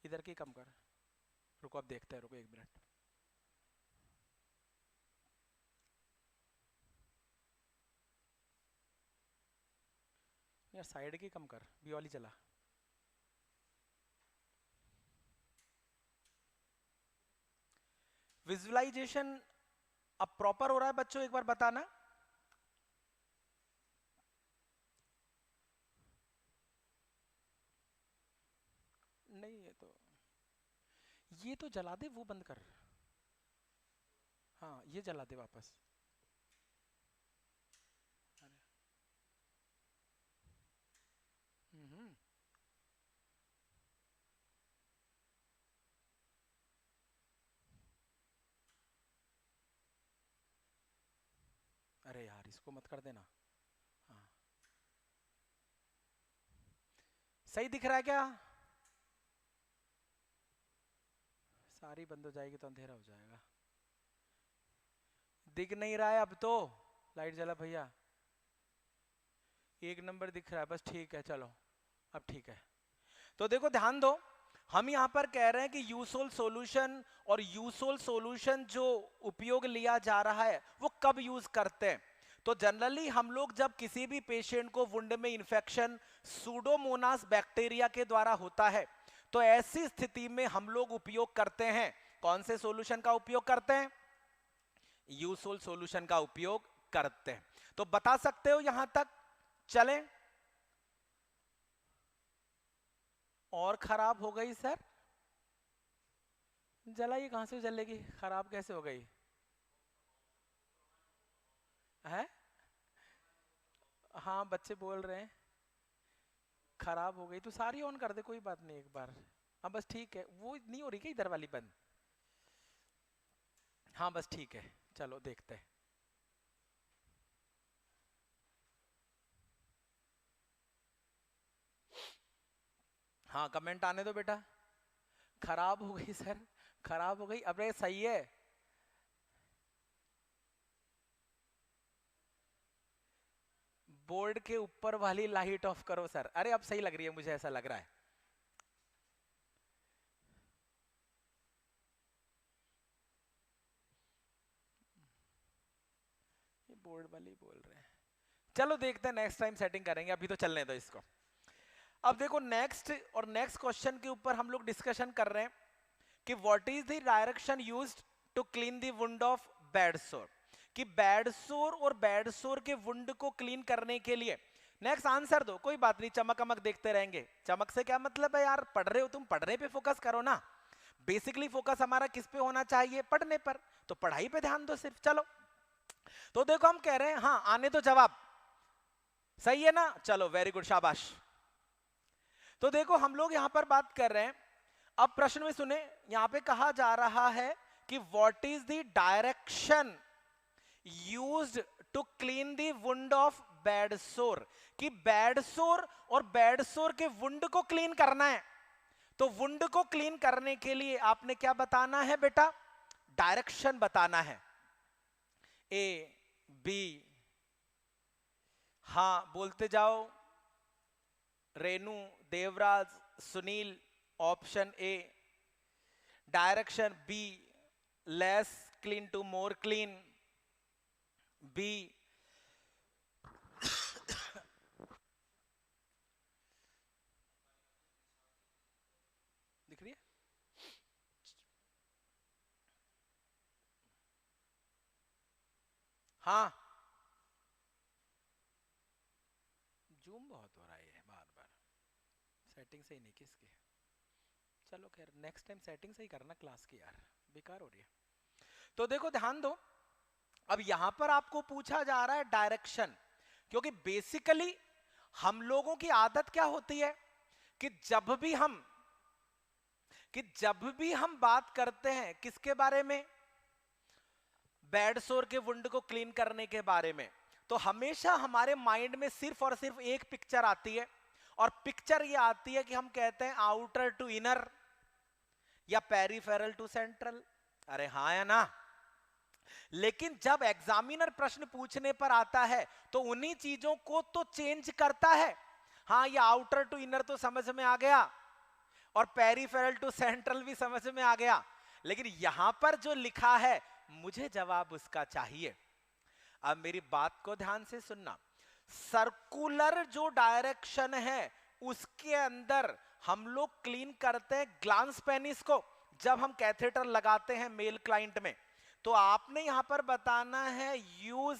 A: इधर की कम कर, रुको अब देखते हैं, रुको एक मिनट। यार साइड की कम कर, बी वाली चला। विजुअलाइजेशन अब प्रॉपर हो रहा है बच्चों, एक बार बताना। नहीं ये तो जला दे, वो बंद कर। हाँ ये जला दे वापस। अरे यार इसको मत कर देना। हाँ सही दिख रहा है क्या? सारी बंद हो जाएगी तो अंधेरा हो जाएगा। दिख नहीं रहा है अब तो, लाइट जला भैया, एक नंबर दिख रहा है बस, ठीक है चलो अब ठीक है। तो देखो ध्यान दो, हम यहां पर कह रहे हैं कि यूसोल सॉल्यूशन, और यूसोल सॉल्यूशन जो उपयोग लिया जा रहा है वो कब यूज करते हैं। तो जनरली हम लोग जब किसी भी पेशेंट को वुंड में इंफेक्शन सूडोमोनास बैक्टीरिया के द्वारा होता है, तो ऐसी स्थिति में हम लोग उपयोग करते हैं, कौन से सॉल्यूशन का उपयोग करते हैं, यूसोल सॉल्यूशन का उपयोग करते हैं। तो बता सकते हो यहां तक, चलें। और खराब हो गई सर, जलाई कहां से जलेगी, खराब कैसे हो गई है? हाँ बच्चे बोल रहे हैं खराब हो गई, तो सारी ऑन कर दे, कोई बात नहीं एक बार। हाँ बस ठीक है, वो नहीं हो रही क्या इधर वाली बंद? हाँ बस ठीक है, चलो देखते हैं। हाँ कमेंट आने दो बेटा। खराब हो गई सर, खराब हो गई, अबे सही है। बोर्ड के ऊपर वाली लाइट ऑफ करो सर। अरे अब सही लग रही है, मुझे ऐसा लग रहा है। ये बोर्ड वाली बोल रहे हैं, चलो देखते हैं, नेक्स्ट टाइम सेटिंग करेंगे, अभी तो चलने दो इसको। अब देखो नेक्स्ट क्वेश्चन के ऊपर हम लोग डिस्कशन कर रहे हैं कि what is the direction used to clean the wound of bed sore, कि बैड सोर और बैड सोर के वुंड को क्लीन करने के लिए नेक्स्ट आंसर दो। कोई बात नहीं, चमक अमक देखते रहेंगे। चमक से क्या मतलब है यार, पढ़ रहे हो तुम, पढ़ने पे फोकस करो ना। बेसिकली फोकस हमारा किस पे होना चाहिए, पढ़ने पर, तो पढ़ाई पे ध्यान दो सिर्फ। चलो तो देखो हम कह रहे हैं, हाँ आने तो जवाब सही है ना, चलो वेरी गुड, शाबाश। तो देखो हम लोग यहां पर बात कर रहे हैं, अब प्रश्न में सुने, यहां पे कहा जा रहा है कि what is the direction used to clean the wound of bed sore, कि बैड सोर और बैड सोर के वुंड को क्लीन करना है। तो वुंड को क्लीन करने के लिए आपने क्या बताना है बेटा, डायरेक्शन बताना है, ए बी, हाँ बोलते जाओ, Renu, Devraj, Sunil, option A direction B, less clean to more clean, B दिख रही है, हाँ जूम बहुत हो रहा है बार बार, सेटिंग सही नहीं किसकी, चलो खैर नेक्स्ट टाइम सेटिंग सही करना क्लास की यार, बेकार हो रही है। तो देखो ध्यान दो, अब यहां पर आपको पूछा जा रहा है डायरेक्शन, क्योंकि बेसिकली हम लोगों की आदत क्या होती है कि जब भी हम बात करते हैं किसके बारे में, बैड सोर के वुंड को क्लीन करने के बारे में, तो हमेशा हमारे माइंड में सिर्फ और सिर्फ एक पिक्चर आती है, और पिक्चर ये आती है कि हम कहते हैं आउटर टू इनर या पेरिफेरल टू सेंट्रल। अरे हाँ या ना, लेकिन जब एग्जामिनर प्रश्न पूछने पर आता है तो उन्हीं चीजों को तो चेंज करता है। हाँ ये आउटर टू इनर तो समझ में आ गया, और पेरिफेरल टू सेंट्रल भी समझ में आ गया, लेकिन यहां पर जो लिखा है मुझे जवाब उसका चाहिए। अब मेरी बात को ध्यान से सुनना, सर्कुलर जो डायरेक्शन है उसके अंदर हम लोग क्लीन करते हैं ग्लांस पेनिस को, जब हम कैथेटर लगाते हैं मेल क्लाइंट में। तो आपने यहां पर बताना है use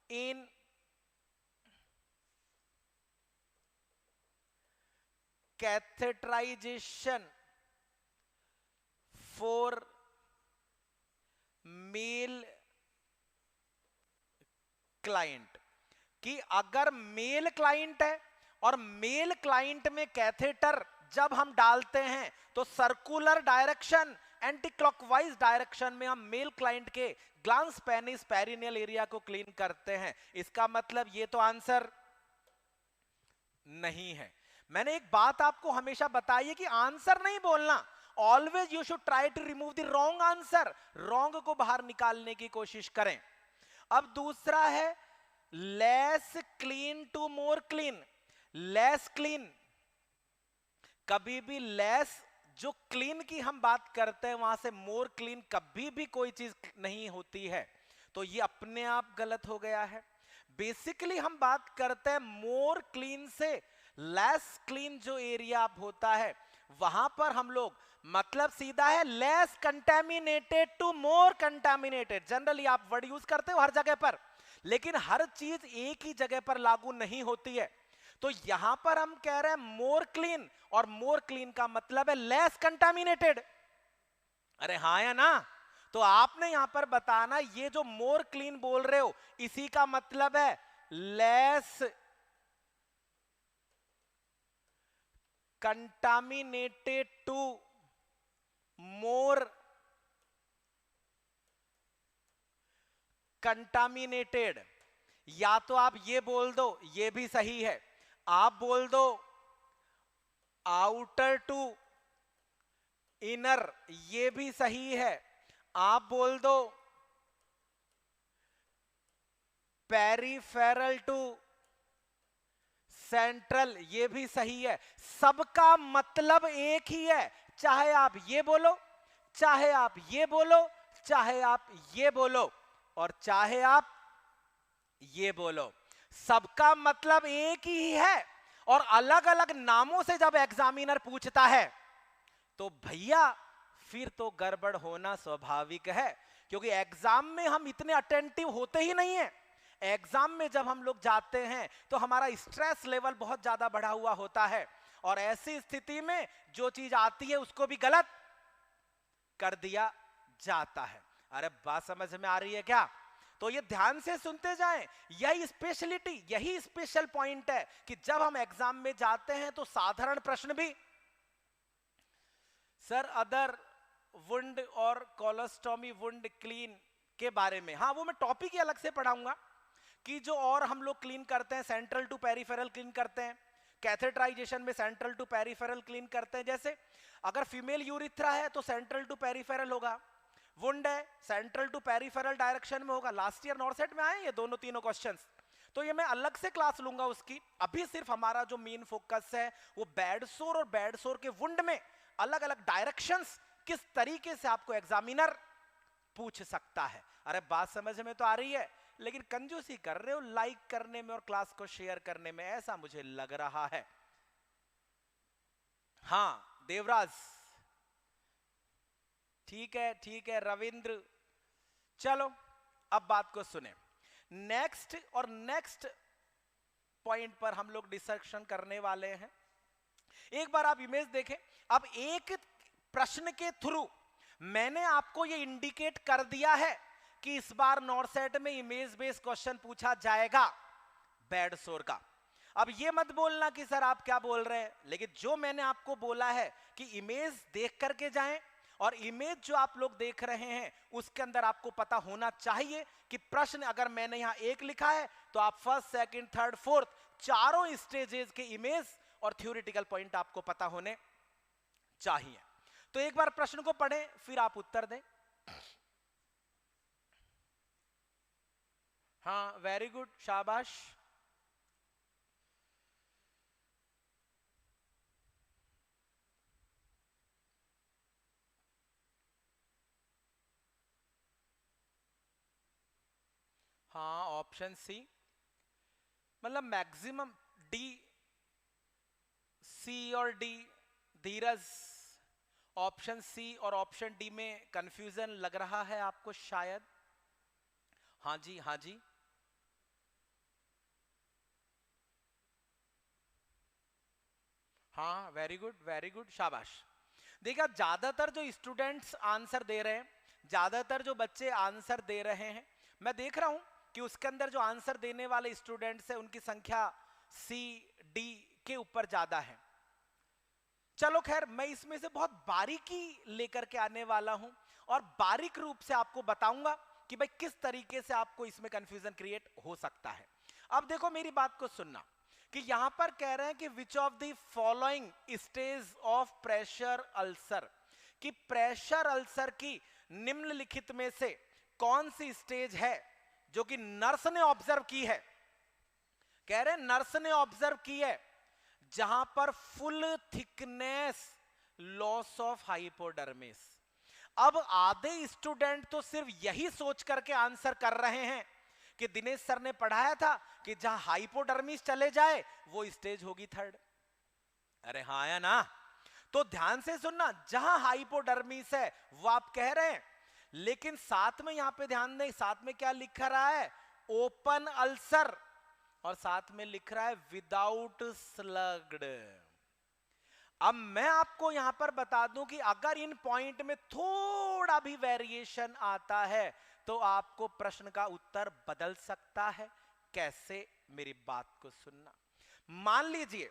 A: in catheterization for male client, कि अगर मेल क्लाइंट है और मेल क्लाइंट में कैथेटर जब हम डालते हैं तो circular direction anti clockwise direction में हम मेल क्लाइंट के ग्लांस पेनिस पेरिनियल एरिया को क्लीन करते हैं। इसका मतलब ये तो आंसर नहीं है। मैंने एक बात आपको हमेशा बताई है कि आंसर नहीं बोलना, always you should try to remove the wrong answer, wrong को बाहर निकालने की कोशिश करें। अब दूसरा है less clean to more clean. Less clean, कभी भी लेस जो क्लीन की हम बात करते हैं वहां से मोर क्लीन कभी भी कोई चीज नहीं होती है, तो ये अपने आप गलत हो गया है। बेसिकली हम बात करते हैं मोर क्लीन से लेस क्लीन जो एरिया होता है वहां पर हम लोग, मतलब सीधा है less contaminated to more contaminated. Generally आप वर्ड यूज करते हो हर जगह पर, लेकिन हर चीज एक ही जगह पर लागू नहीं होती है। तो यहां पर हम कह रहे हैं मोर क्लीन, और मोर क्लीन का मतलब है लेस कंटामिनेटेड। अरे हाँ या ना, तो आपने यहां पर बताना ये जो मोर क्लीन बोल रहे हो इसी का मतलब है less contaminated to more contaminated. या तो आप ये बोल दो, ये भी सही है, आप बोल दो आउटर टू इनर, ये भी सही है, आप बोल दो पेरिफेरल टू सेंट्रल, ये भी सही है। सबका मतलब एक ही है, चाहे आप ये बोलो, चाहे आप ये बोलो, चाहे आप ये बोलो, और चाहे आप ये बोलो, सबका मतलब एक ही है। और अलग अलग नामों से जब एग्जामिनर पूछता है तो भैया फिर तो गड़बड़ होना स्वाभाविक है, क्योंकि एग्जाम में हम इतने अटेंटिव होते ही नहीं है। एग्जाम में जब हम लोग जाते हैं तो हमारा स्ट्रेस लेवल बहुत ज्यादा बढ़ा हुआ होता है, और ऐसी स्थिति में जो चीज आती है उसको भी गलत कर दिया जाता है। अरे बात समझ में आ रही है क्या? तो ये ध्यान से सुनते जाएं, यही स्पेशलिटी, यही स्पेशल पॉइंट है कि जब हम एग्जाम में जाते हैं तो साधारण प्रश्न भी, सर अदर वुंड और कोलोस्टोमी वुंड क्लीन के बारे में, हाँ वो मैं टॉपिक ही अलग से पढ़ाऊंगा कि जो और हम लोग क्लीन करते हैं, सेंट्रल टू पेरिफेरल क्लीन करते हैं, कैथेटराइजेशन में सेंट्रल टू पेरिफेरल क्लीन करते हैं। जैसे अगर फीमेल यूरिथ्रा है तो सेंट्रल टू पेरिफेरल होगा, वुंड है सेंट्रल टू पेरिफेरल डायरेक्शन में होगा। लास्ट ईयर नॉर्सेट में आए ये दोनों तीनों क्वेश्चंस, तो ये मैं अलग से क्लास लूंगा उसकी। अभी सिर्फ हमारा जो मेन फोकस है वो बेड सोर और बेड सोर के वुंड में अलग अलग डायरेक्शंस किस तरीके से आपको एग्जामिनर पूछ सकता है। अरे बात समझ में तो आ रही है, लेकिन कंजूसी कर रहे हो लाइक करने में और क्लास को शेयर करने में, ऐसा मुझे लग रहा है। हाँ देवराज, ठीक है रविंद्र, चलो अब बात को सुने। नेक्स्ट और नेक्स्ट पॉइंट पर हम लोग डिस्कशन करने वाले हैं। एक बार आप इमेज देखें। अब एक प्रश्न के थ्रू मैंने आपको ये इंडिकेट कर दिया है कि इस बार नॉर्सेट में इमेज बेस्ड क्वेश्चन पूछा जाएगा बेड सोर का। अब ये मत बोलना कि सर आप क्या बोल रहे हैं, लेकिन जो मैंने आपको बोला है कि इमेज देख करके जाएं, और इमेज जो आप लोग देख रहे हैं उसके अंदर आपको पता होना चाहिए कि प्रश्न अगर मैंने यहां एक लिखा है तो आप फर्स्ट सेकंड थर्ड फोर्थ चारों स्टेजेस के इमेज और थ्योरेटिकल पॉइंट आपको पता होने चाहिए। तो एक बार प्रश्न को पढ़ें फिर आप उत्तर दें। हाँ वेरी गुड, शाबाश। हाँ ऑप्शन सी, मतलब मैक्सिमम डी, सी और डी। धीरज, ऑप्शन सी और ऑप्शन डी में कंफ्यूजन लग रहा है आपको शायद। हाँ जी हाँ जी, हाँ वेरी गुड शाबाश। देखिए ज्यादातर जो स्टूडेंट्स आंसर दे रहे हैं, ज्यादातर जो बच्चे आंसर दे रहे हैं, मैं देख रहा हूं कि उसके अंदर जो आंसर देने वाले स्टूडेंट्स है उनकी संख्या सी डी के ऊपर ज्यादा है। चलो खैर, मैं इसमें से बहुत बारीकी लेकर के आने वाला हूं और बारीक रूप से आपको बताऊंगा कि भाई किस तरीके से आपको इसमें कंफ्यूजन क्रिएट हो सकता है। अब देखो मेरी बात को सुनना कि यहां पर कह रहे हैं कि विच of the following stage of pressure ulcer, कि प्रेशर अल्सर की निम्नलिखित में से कौन सी स्टेज है जो कि नर्स ने ऑब्जर्व की है। कह रहे हैं नर्स ने ऑब्जर्व की है जहां पर full thickness loss of hypodermis. अब आधे स्टूडेंट तो सिर्फ यही सोच करके आंसर कर रहे हैं कि दिनेश सर ने पढ़ाया था कि जहां हाइपोडर्मिस चले जाए वो स्टेज होगी थर्ड। अरे हाँ या ना? तो ध्यान से सुनना, जहां हाइपोडर्मिस है वो आप कह रहे हैं, लेकिन साथ में यहां पे ध्यान दें, साथ में क्या लिख रहा है? ओपन अल्सर, और साथ में लिख रहा है विदाउट स्लग्ड। अब मैं आपको यहां पर बता दूं कि अगर इन पॉइंट में थोड़ा भी वेरिएशन आता है तो आपको प्रश्न का उत्तर बदल सकता है। कैसे? मेरी बात को सुनना। मान लीजिए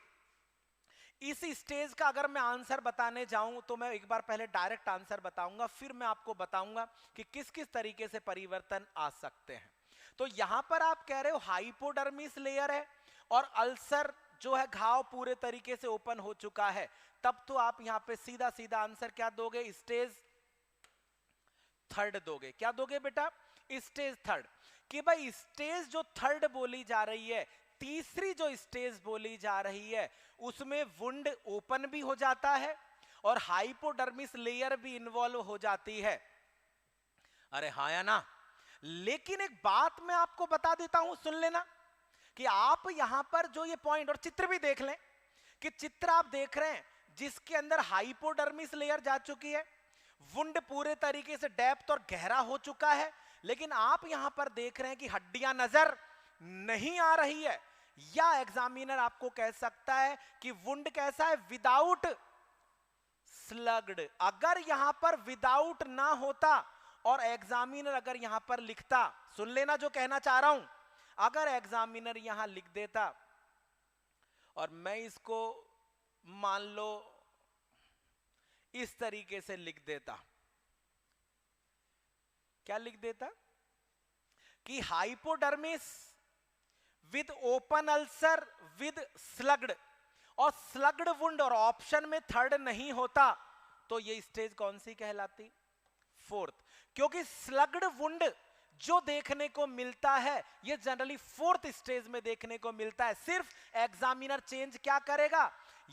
A: इस स्टेज का अगर मैं आंसर बताने जाऊं तो मैं एक बार पहले डायरेक्ट आंसर बताऊंगा, फिर मैं आपको बताऊंगा कि किस किस तरीके से परिवर्तन आ सकते हैं। तो यहां पर आप कह रहे हो हाइपोडर्मिस लेयर है और अल्सर जो है घाव पूरे तरीके से ओपन हो चुका है, तब तो आप यहां पे सीधा सीधा आंसर क्या दोगे? स्टेज थर्ड दोगे। क्या दोगे बेटा? Stage third. कि भाई स्टेज जो थर्ड बोली जा रही है, तीसरी जो स्टेज बोली जा रही है, उसमें वुंड ओपन भी हो जाता है और हाइपोडर्मिस लेयर भी इन्वॉल्व हो जाती है। अरे हाँ या ना? लेकिन एक बात मैं आपको बता देता हूं, सुन लेना, कि आप यहां पर जो ये पॉइंट, और चित्र भी देख लें कि चित्र आप देख रहे हैं जिसके अंदर हाइपोडर्मिस लेयर जा चुकी है, वुंड पूरे तरीके से डेप्थ और गहरा हो चुका है, लेकिन आप यहां पर देख रहे हैं कि हड्डियां नजर नहीं आ रही है। या एग्जामिनर आपको कह सकता है कि वुंड कैसा है, विदाउट स्लग्ड। अगर यहां पर विदाउट ना होता और एग्जामिनर अगर यहां पर लिखता, सुन लेना जो कहना चाह रहा हूं, अगर एग्जामिनर यहां लिख देता और मैं इसको मान लो इस तरीके से लिख देता, क्या लिख देता कि hypodermis with open ulcer with sloughed, और स्लग्ड वुंड और ऑप्शन में थर्ड नहीं होता तो ये स्टेज कौन सी कहलाती, फोर्थ। क्योंकि स्लग्ड वुंड जो देखने को मिलता है ये जनरली फोर्थ स्टेज में देखने को मिलता है। सिर्फ एग्जामिनर चेंज क्या करेगा,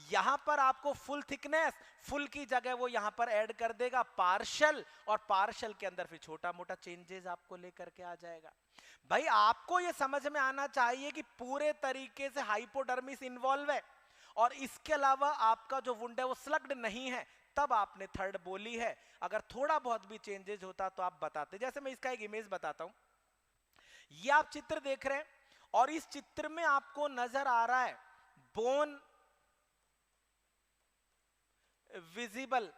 A: यहां पर आपको फुल थिकनेस, फुल की जगह वो यहां पर ऐड कर देगा पार्शियल, और पार्शियल के अंदर फिर छोटा मोटा चेंजेस आपको लेकर के आ जाएगा। भाई आपको ये समझ में आना चाहिए कि पूरे तरीके से हाइपोडर्मिस इन्वॉल्व है और इसके अलावा आपका जो वुंड है वो स्लग्ड नहीं है, तब आपने थर्ड बोली है। अगर थोड़ा बहुत भी चेंजेस होता तो आप बताते। जैसे मैं इसका एक इमेज बताता हूं, ये आप चित्र देख रहे हैं और इस चित्र में आपको नजर आ रहा है bone visible,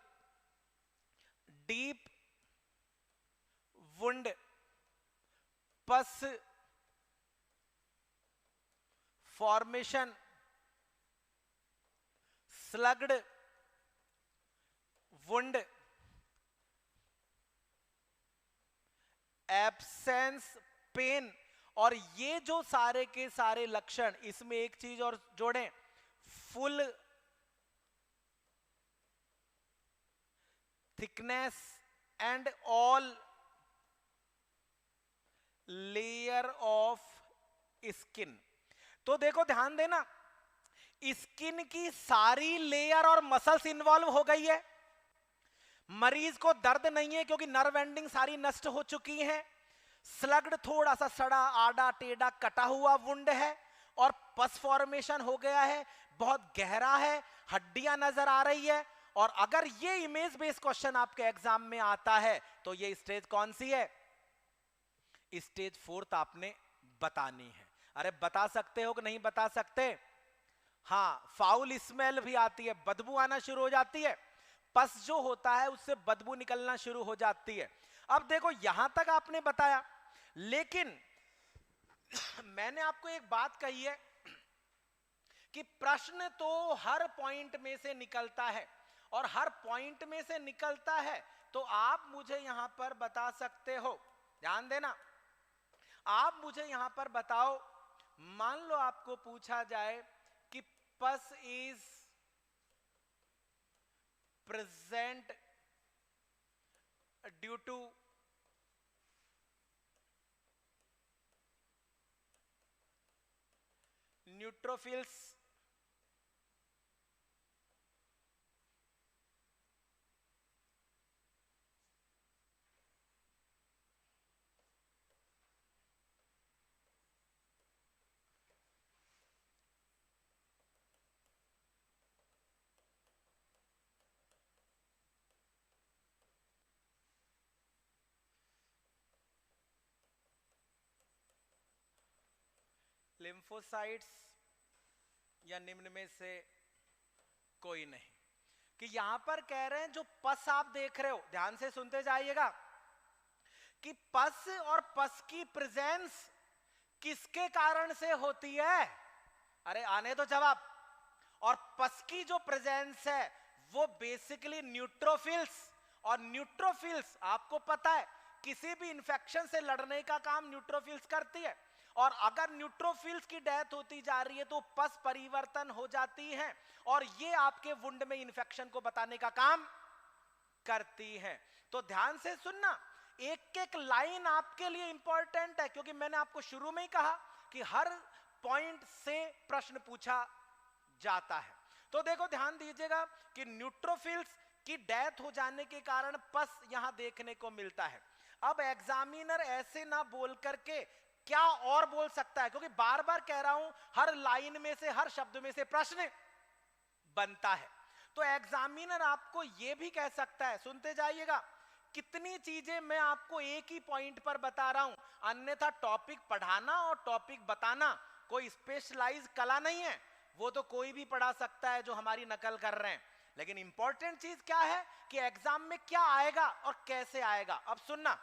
A: deep wound, pus formation, sloughed wound, absence pain. और ये जो सारे के सारे लक्षण, इसमें एक चीज और जोड़ें, full thickness and all layer of skin. तो देखो ध्यान देना, स्किन की सारी लेयर और मसल्स इन्वॉल्व हो गई है। मरीज को दर्द नहीं है क्योंकि नर्व एंडिंग सारी नष्ट हो चुकी है। स्लग्ड थोड़ा सा सड़ा आड़ा टेढ़ा कटा हुआ वुंड है और पस फॉर्मेशन हो गया है, बहुत गहरा है, हड्डियां नजर आ रही है। और अगर ये इमेज बेस्ड क्वेश्चन आपके एग्जाम में आता है तो ये स्टेज कौन सी है, स्टेज फोर्थ आपने बतानी है। अरे बता सकते हो कि नहीं बता सकते? हाँ, फाउल स्मेल भी आती है, बदबू आना शुरू हो जाती है, पस जो होता है उससे बदबू निकलना शुरू हो जाती है। अब देखो यहां तक आपने बताया, लेकिन मैंने आपको एक बात कही है कि प्रश्न तो हर पॉइंट में से निकलता है, और हर पॉइंट में से निकलता है तो आप मुझे यहां पर बता सकते हो, ध्यान देना, आप मुझे यहां पर बताओ, मान लो आपको पूछा जाए कि pus is present due to neutrophils, lymphocytes, या निम्न में से कोई नहीं। कि यहां पर कह रहे हैं जो पस आप देख रहे हो, ध्यान से सुनते जाइएगा, कि पस और पस की प्रेजेंस किसके कारण से होती है? अरे आने दो जवाब। और पस की जो प्रेजेंस है वो बेसिकली न्यूट्रोफिल्स, और न्यूट्रोफिल्स आपको पता है किसी भी इंफेक्शन से लड़ने का काम न्यूट्रोफिल्स करती है। और अगर न्यूट्रोफिल्स की डेथ होती जा रही है तो पस परिवर्तन हो जाती है और ये आपके वुंड में इंफेक्शन को बताने का काम करती है। तो ध्यान से सुनना, एक एक लाइन आपके लिए इंपॉर्टेंट है, क्योंकि मैंने आपको शुरू में ही कहा कि हर पॉइंट से प्रश्न पूछा जाता है। तो देखो ध्यान दीजिएगा कि न्यूट्रोफिल्स की डेथ हो जाने के कारण पस यहां देखने को मिलता है। अब एग्जामिनर ऐसे ना बोल करके क्या और बोल सकता है, क्योंकि बार बार कह रहा हूं हर लाइन में से, हर शब्द में से प्रश्न बनता है। तो एग्जामिनर आपको यह भी कह सकता है, सुनते जाइएगा, कितनी चीजें मैं आपको एक ही पॉइंट पर बता रहा हूं, अन्यथा टॉपिक पढ़ाना और टॉपिक बताना कोई स्पेशलाइज कला नहीं है, वो तो कोई भी पढ़ा सकता है जो हमारी नकल कर रहे हैं। लेकिन इंपॉर्टेंट चीज क्या है कि एग्जाम में क्या आएगा और कैसे आएगा। अब सुनना,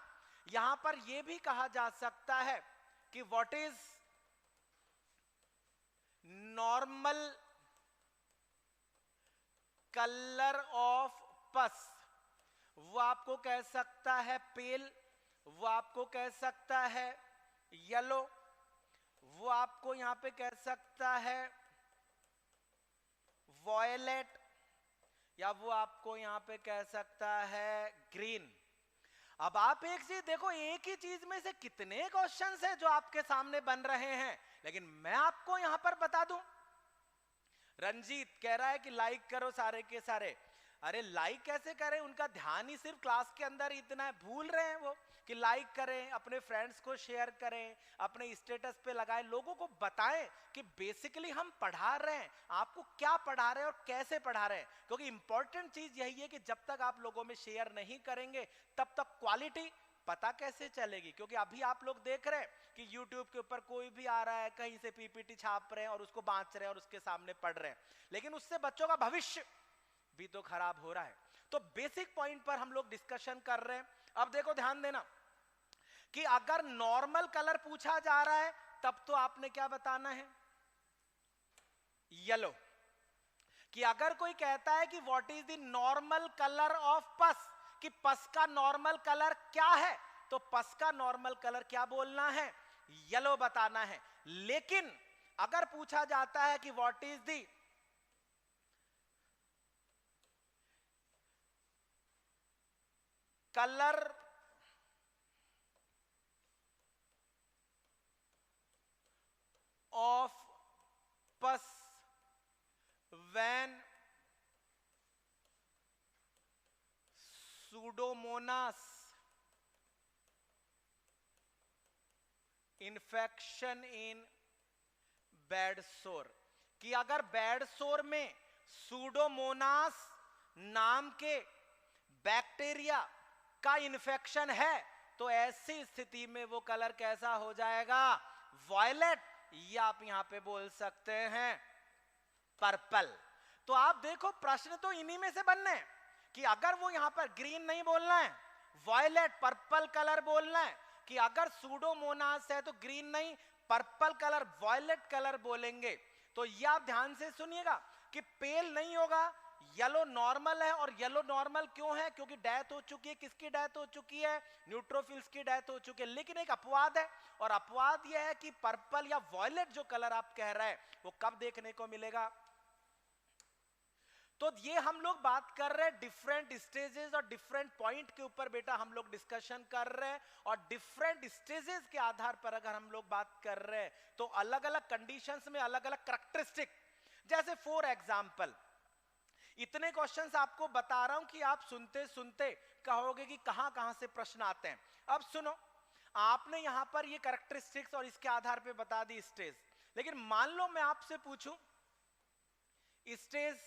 A: यहां पर यह भी कहा जा सकता है कि what is normal colour of पस, वो आपको कह सकता है पेल, वो आपको कह सकता है येलो, वो आपको यहां पे कह सकता है वॉयलेट, या वो आपको यहां पे कह सकता है ग्रीन। अब आप एक चीज देखो, एक ही चीज में से कितने क्वेश्चंस हैं जो आपके सामने बन रहे हैं, लेकिन मैं आपको यहां पर बता दूं। रंजीत कह रहा है कि लाइक करो सारे के सारे। अरे लाइक कैसे करें, उनका ध्यान ही सिर्फ क्लास के अंदर इतना है, भूल रहे हैं वो कि लाइक करें, अपने फ्रेंड्स को शेयर करें, अपने स्टेटस पे लगाएं, लोगों को बताएं कि बेसिकली हम पढ़ा रहे हैं, आपको क्या पढ़ा रहे हैं और कैसे पढ़ा रहे हैं। क्योंकि इंपॉर्टेंट चीज यही है कि जब तक आप लोगों में शेयर नहीं करेंगे तब तक क्वालिटी पता कैसे चलेगी। क्योंकि अभी आप लोग देख रहे हैं कि YouTube के ऊपर कोई भी आ रहा है, कहीं से पीपीटी छाप रहे हैं और उसको बांट रहे हैं और उसके सामने पढ़ रहे हैं, लेकिन उससे बच्चों का भविष्य भी तो खराब हो रहा है। तो बेसिक पॉइंट पर हम लोग डिस्कशन कर रहे हैं। अब देखो ध्यान देना कि अगर नॉर्मल कलर पूछा जा रहा है तब तो आपने क्या बताना है, येलो। कि अगर कोई कहता है कि what is the normal colour of पस, कि पस का नॉर्मल कलर क्या है, तो पस का नॉर्मल कलर क्या बोलना है, येलो बताना है। लेकिन अगर पूछा जाता है कि what is the colour of पस when Pseudomonas infection in bed सोर, कि अगर बेड सोर में सूडोमोनास नाम के बैक्टीरिया का इन्फेक्शन है तो ऐसी स्थिति में वो कलर कैसा हो जाएगा, वॉयलेट, या आप यहां पे बोल सकते हैं पर्पल। तो आप देखो प्रश्न तो इन्हीं में से बनने हैं कि अगर वो यहां पर ग्रीन नहीं बोलना है, वॉयलेट पर्पल कलर बोलना है, कि अगर सूडोमोनास है तो ग्रीन नहीं पर्पल कलर वॉयलेट कलर बोलेंगे। तो ये आप ध्यान से सुनिएगा कि पेल नहीं होगा, येलो नॉर्मल है। और येलो नॉर्मल क्यों है, क्योंकि डेथ हो चुकी है। किसकी डेथ हो चुकी है, न्यूट्रोफिल्स की डेथ हो चुकी है। लेकिन एक अपवाद है, और अपवाद यह है कि पर्पल या वॉयलेट जो कलर आप कह रहे हैं वो कब देखने को मिलेगा। तो ये हम लोग बात कर रहे हैं डिफरेंट स्टेजेस और डिफरेंट पॉइंट के ऊपर बेटा हम लोग डिस्कशन कर रहे हैं। और डिफरेंट स्टेजेस के आधार पर अगर हम लोग बात कर रहे हैं तो अलग अलग कंडीशंस में अलग अलग कैरेक्टरिस्टिक, जैसे फॉर एग्जांपल इतने क्वेश्चंस आपको बता रहा हूं कि आप सुनते सुनते कहोगे कि कहां कहां से प्रश्न आते हैं। अब सुनो, आपने यहां पर ये कैरेक्टरिस्टिक्स और इसके आधार पे बता दी स्टेज, लेकिन मान लो मैं आपसे पूछूं stage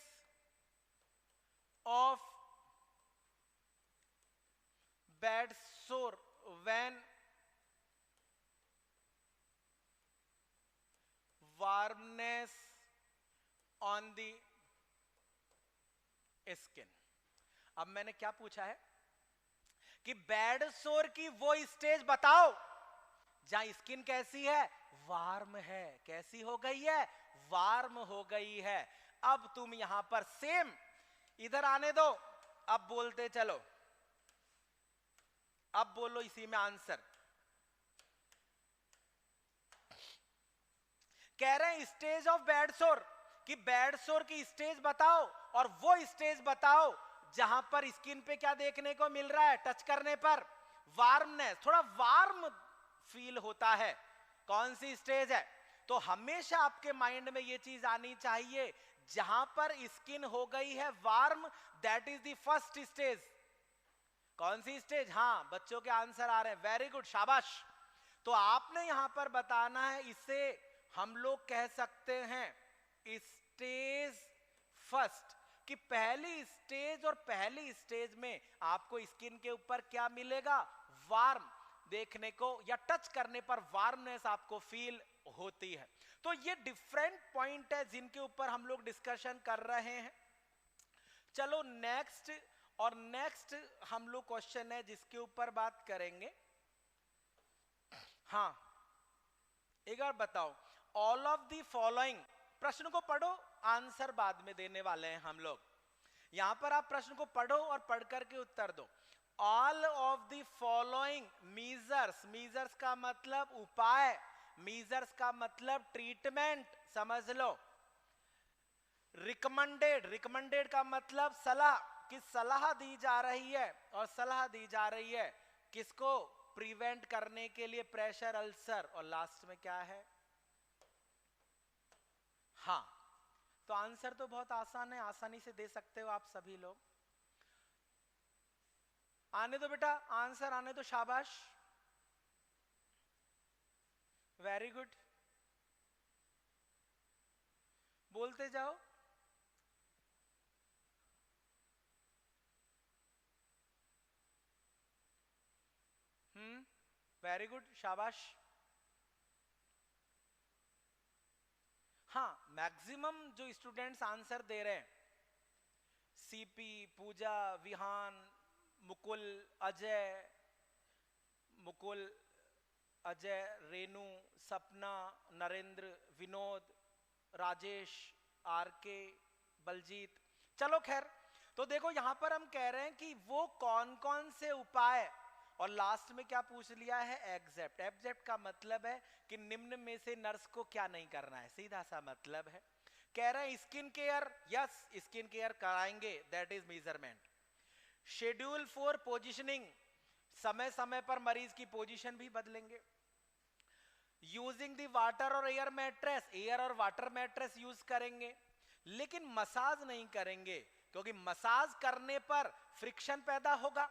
A: of bed sore when warmness on the skin। अब मैंने क्या पूछा है कि बेड सोर की वो स्टेज बताओ जहां स्किन कैसी है, वार्म है। कैसी हो गई है, वार्म हो गई है। अब तुम यहां पर सेम इधर आने दो, अब बोलते चलो, अब बोलो इसी में आंसर। कह रहे हैं स्टेज ऑफ बेड सोर, कि बेड सोर की स्टेज बताओ और वो स्टेज बताओ जहां पर स्किन पे क्या देखने को मिल रहा है, टच करने पर वार्मनेस, थोड़ा वार्म फील होता है। कौन सी स्टेज है, तो हमेशा आपके माइंड में ये चीज आनी चाहिए, जहां पर स्किन हो गई है warm, that is the first stage. कौन सी स्टेज, हाँ बच्चों के आंसर आ रहे हैं, वेरी गुड, शाबाश। तो आपने यहां पर बताना है, इसे हम लोग कह सकते हैं स्टेज फर्स्ट, कि पहली स्टेज और पहली स्टेज में आपको स्किन के ऊपर क्या मिलेगा, वार्म देखने को, या टच करने पर वार्मनेस आपको फील होती है। तो ये डिफरेंट पॉइंट है जिनके ऊपर हम लोग डिस्कशन कर रहे हैं। चलो नेक्स्ट, और नेक्स्ट हम लोग क्वेश्चन है जिसके ऊपर बात करेंगे। हाँ, एक बार बताओ, ऑल ऑफ द फॉलोइंग, प्रश्न को पढ़ो, आंसर बाद में देने वाले हैं हम लोग। यहां पर आप प्रश्न को पढ़ो और पढ़ करके उत्तर दो। All of the following measures, measures का मतलब उपाय, मीजर्स का मतलब ट्रीटमेंट, समझ लो। रिकमेंडेड, रिकमेंडेड का मतलब सलाह, कि सलाह दी जा रही है, और सलाह दी जा रही है किसको, प्रिवेंट करने के लिए प्रेशर अल्सर। और लास्ट में क्या है, हाँ। तो आंसर तो बहुत आसान है, आसानी से दे सकते हो आप सभी लोग। आने दो बेटा, आंसर आने दो, शाबाश, वेरी गुड, बोलते जाओ। वेरी गुड, शाबाश। हाँ, मैक्सिमम जो स्टूडेंट्स आंसर दे रहे हैं, सीपी, पूजा, विहान, मुकुल, अजय, मुकुल, अजय, रेनू, सपना, नरेंद्र, विनोद, राजेश, आरके, बलजीत, चलो खैर। तो देखो यहां पर हम कह रहे हैं कि वो कौन कौन से उपाय, और लास्ट में क्या पूछ लिया है, एग्जेप्ट। एग्जेप्ट का मतलब है कि निम्न में से नर्स को क्या नहीं करना है, सीधा सा मतलब है। कह रहे हैं skin care, yes skin care कराएंगे, that is measurement. Schedule for positioning, समय समय पर मरीज की पोजीशन भी बदलेंगे। यूजिंग द वाटर और एयर मैट्रेस, एयर और वाटर मैट्रेस यूज करेंगे, लेकिन मसाज नहीं करेंगे, क्योंकि मसाज करने पर फ्रिक्शन पैदा होगा,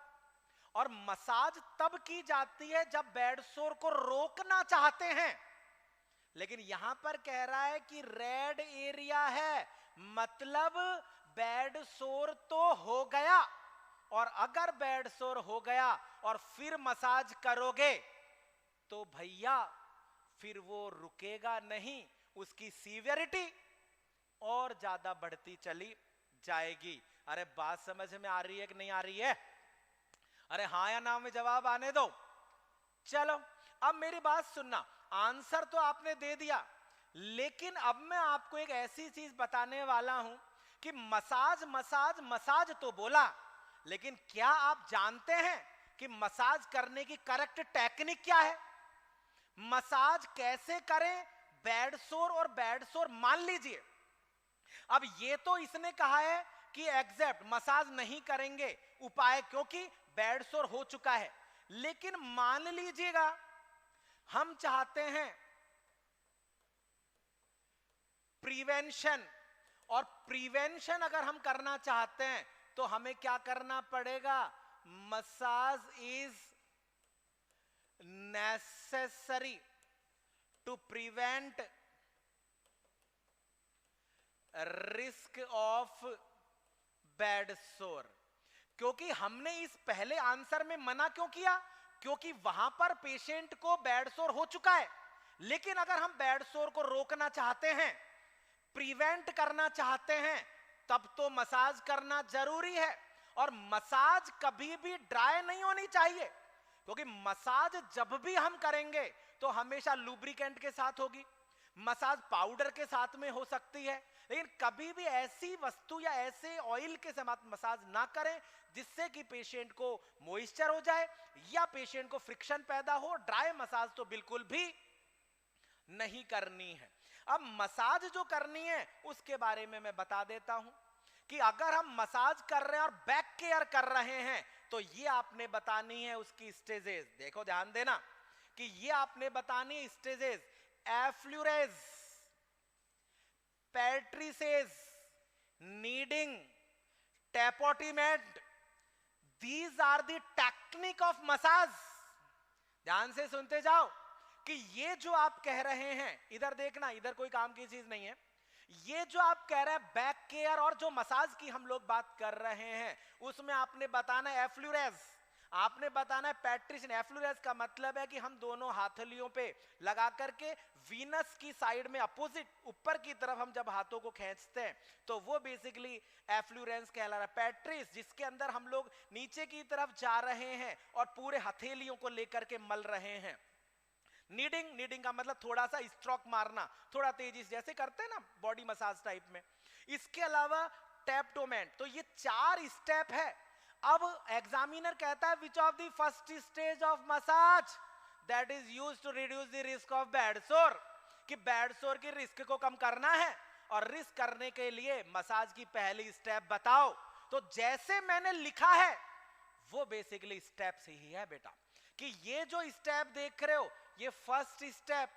A: और मसाज तब की जाती है जब बेड सोर को रोकना चाहते हैं। लेकिन यहां पर कह रहा है कि रेड एरिया है, मतलब बेड सोर तो हो गया, और अगर बेड सोर हो गया और फिर मसाज करोगे तो भैया फिर वो रुकेगा नहीं, उसकी सीवियरिटी और ज्यादा बढ़ती चली जाएगी। अरे बात समझ में आ रही है कि नहीं आ रही है? अरे हाँ या ना में जवाब आने दो। चलो अब मेरी बात सुनना, आंसर तो आपने दे दिया, लेकिन अब मैं आपको एक ऐसी चीज बताने वाला हूं कि मसाज मसाज मसाज तो बोला, लेकिन क्या आप जानते हैं कि मसाज करने की करेक्ट टेक्निक क्या है? मसाज कैसे करें बेड सोर और बेड सोर, मान लीजिए अब ये तो इसने कहा है कि एग्जैक्ट मसाज नहीं करेंगे उपाय, क्योंकि बेड सोर हो चुका है, लेकिन मान लीजिएगा हम चाहते हैं प्रिवेंशन, और प्रिवेंशन अगर हम करना चाहते हैं तो हमें क्या करना पड़ेगा, massage is necessary to prevent risk of bed sore. क्योंकि हमने इस पहले आंसर में मना क्यों किया, क्योंकि वहां पर पेशेंट को बेड सोर हो चुका है, लेकिन अगर हम बेड सोर को रोकना चाहते हैं, प्रिवेंट करना चाहते हैं, तब तो मसाज करना जरूरी है। और मसाज कभी भी ड्राई नहीं होनी चाहिए, क्योंकि मसाज जब भी हम करेंगे तो हमेशा लुब्रिकेंट के साथ होगी, मसाज पाउडर के साथ में हो सकती है, लेकिन कभी भी ऐसी वस्तु या ऐसे ऑयल के साथ मसाज ना करें जिससे कि पेशेंट को मॉइस्चर हो जाए या पेशेंट को फ्रिक्शन पैदा हो। ड्राई मसाज तो बिल्कुल भी नहीं करनी है। अब मसाज जो करनी है उसके बारे में मैं बता देता हूं कि अगर हम मसाज कर रहे हैं और बैक केयर कर रहे हैं तो ये आपने बतानी है उसकी स्टेजेस। देखो ध्यान देना कि ये आपने बतानी है stages, effleurage, petrissage, kneading, tapotement, these are the technique of massage. ध्यान से सुनते जाओ, कि ये जो आप कह रहे हैं, इधर देखना, इधर कोई काम की चीज नहीं है, ये जो आप कह रहे हैं बैक केयर और जो मसाज की हम लोग बात कर रहे हैं, उसमें आपने बताना है एफ्लुरेज, आपने बताना है पैट्रिशियन। एफ्लुरेज का मतलब है कि हम दोनों हाथलियों पे लगा करके वीनस की साइड में अपोजिट ऊपर की तरफ हम जब हाथों को खींचते हैं तो वो बेसिकली एफ्लुरेंस कहला रहा है। पैट्रिस जिसके अंदर हम लोग नीचे की तरफ जा रहे हैं और पूरे हथेलियों को लेकर के मल रहे हैं। नीडिंग, नीडिंग का मतलब थोड़ा सा स्ट्रोक मारना, थोड़ा तेजी से जैसे करते हैं ना बॉडी मसाज टाइप में। इसके अलावा टैप्टोमेंट, तो ये 4 स्टेप है। अब एग्जामिनर कहता है which of the first stage of massage that is used to reduce the risk of bed sore, कि बैड सोर के रिस्क को कम करना है और रिस्क करने के लिए मसाज की पहली स्टेप बताओ। तो जैसे मैंने लिखा है वो बेसिकली स्टेप से ही है बेटा, कि ये जो स्टेप देख रहे हो ये फर्स्ट स्टेप,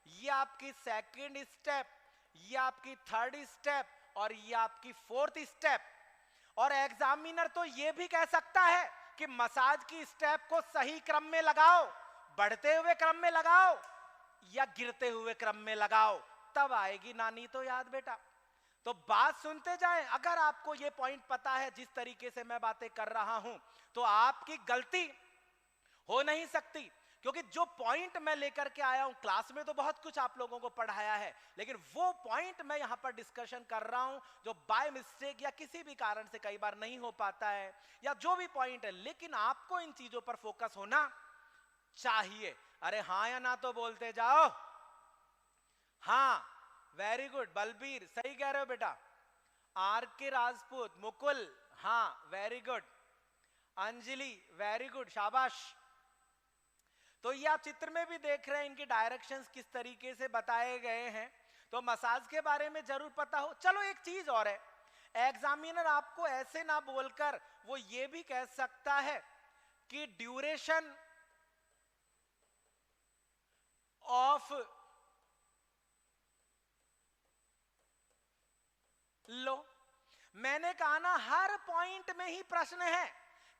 A: ये आपकी सेकंड स्टेप, ये आपकी थर्ड स्टेप और ये आपकी फोर्थ स्टेप। और एग्जामिनर तो ये भी कह सकता है कि मसाज की स्टेप को सही क्रम में लगाओ, बढ़ते हुए क्रम में लगाओ या गिरते हुए क्रम में लगाओ, तब आएगी नानी तो याद बेटा। तो बात सुनते जाएं, अगर आपको ये पॉइंट पता है जिस तरीके से मैं बातें कर रहा हूं तो आपकी गलती हो नहीं सकती, क्योंकि जो पॉइंट मैं लेकर के आया हूं, क्लास में तो बहुत कुछ आप लोगों को पढ़ाया है, लेकिन वो पॉइंट मैं यहां पर डिस्कशन कर रहा हूं जो बाय मिस्टेक या किसी भी कारण से कई बार नहीं हो पाता है, या जो भी पॉइंट है, लेकिन आपको इन चीजों पर फोकस होना चाहिए। अरे हाँ या ना तो बोलते जाओ। हाँ, वेरी गुड बलबीर, सही कह रहे हो बेटा। आर के राजपूत, मुकुल, हाँ very good. Anjali, very good, शाबाश। तो ये आप चित्र में भी देख रहे हैं, इनके डायरेक्शंस किस तरीके से बताए गए हैं। तो मसाज के बारे में जरूर पता हो। चलो एक चीज और है, एग्जामिनर आपको ऐसे ना बोलकर वो ये भी कह सकता है कि ड्यूरेशन ऑफ लो। मैंने कहा ना हर पॉइंट में ही प्रश्न है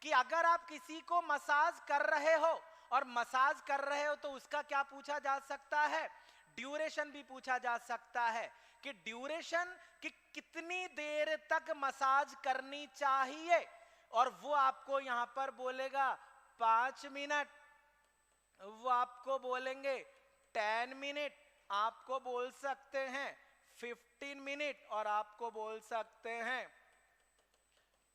A: कि अगर आप किसी को मसाज कर रहे हो और मसाज कर रहे हो तो उसका क्या पूछा जा सकता है, ड्यूरेशन भी पूछा जा सकता है, कि ड्यूरेशन कि कितनी देर तक मसाज करनी चाहिए, और वो आपको यहां पर बोलेगा 5 मिनट, वो आपको बोलेंगे 10 मिनट, आपको बोल सकते हैं 15 मिनट और आपको बोल सकते हैं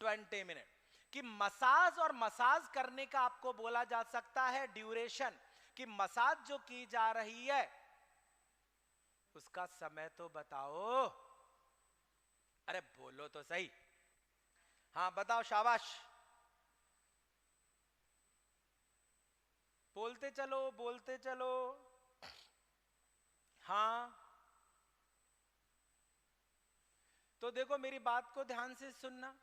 A: 20 मिनट। कि मसाज और मसाज करने का आपको बोला जा सकता है ड्यूरेशन, कि मसाज जो की जा रही है उसका समय तो बताओ। अरे बोलो तो सही, हाँ बताओ, शाबाश, बोलते चलो बोलते चलो। हाँ तो देखो मेरी बात को ध्यान से सुनना,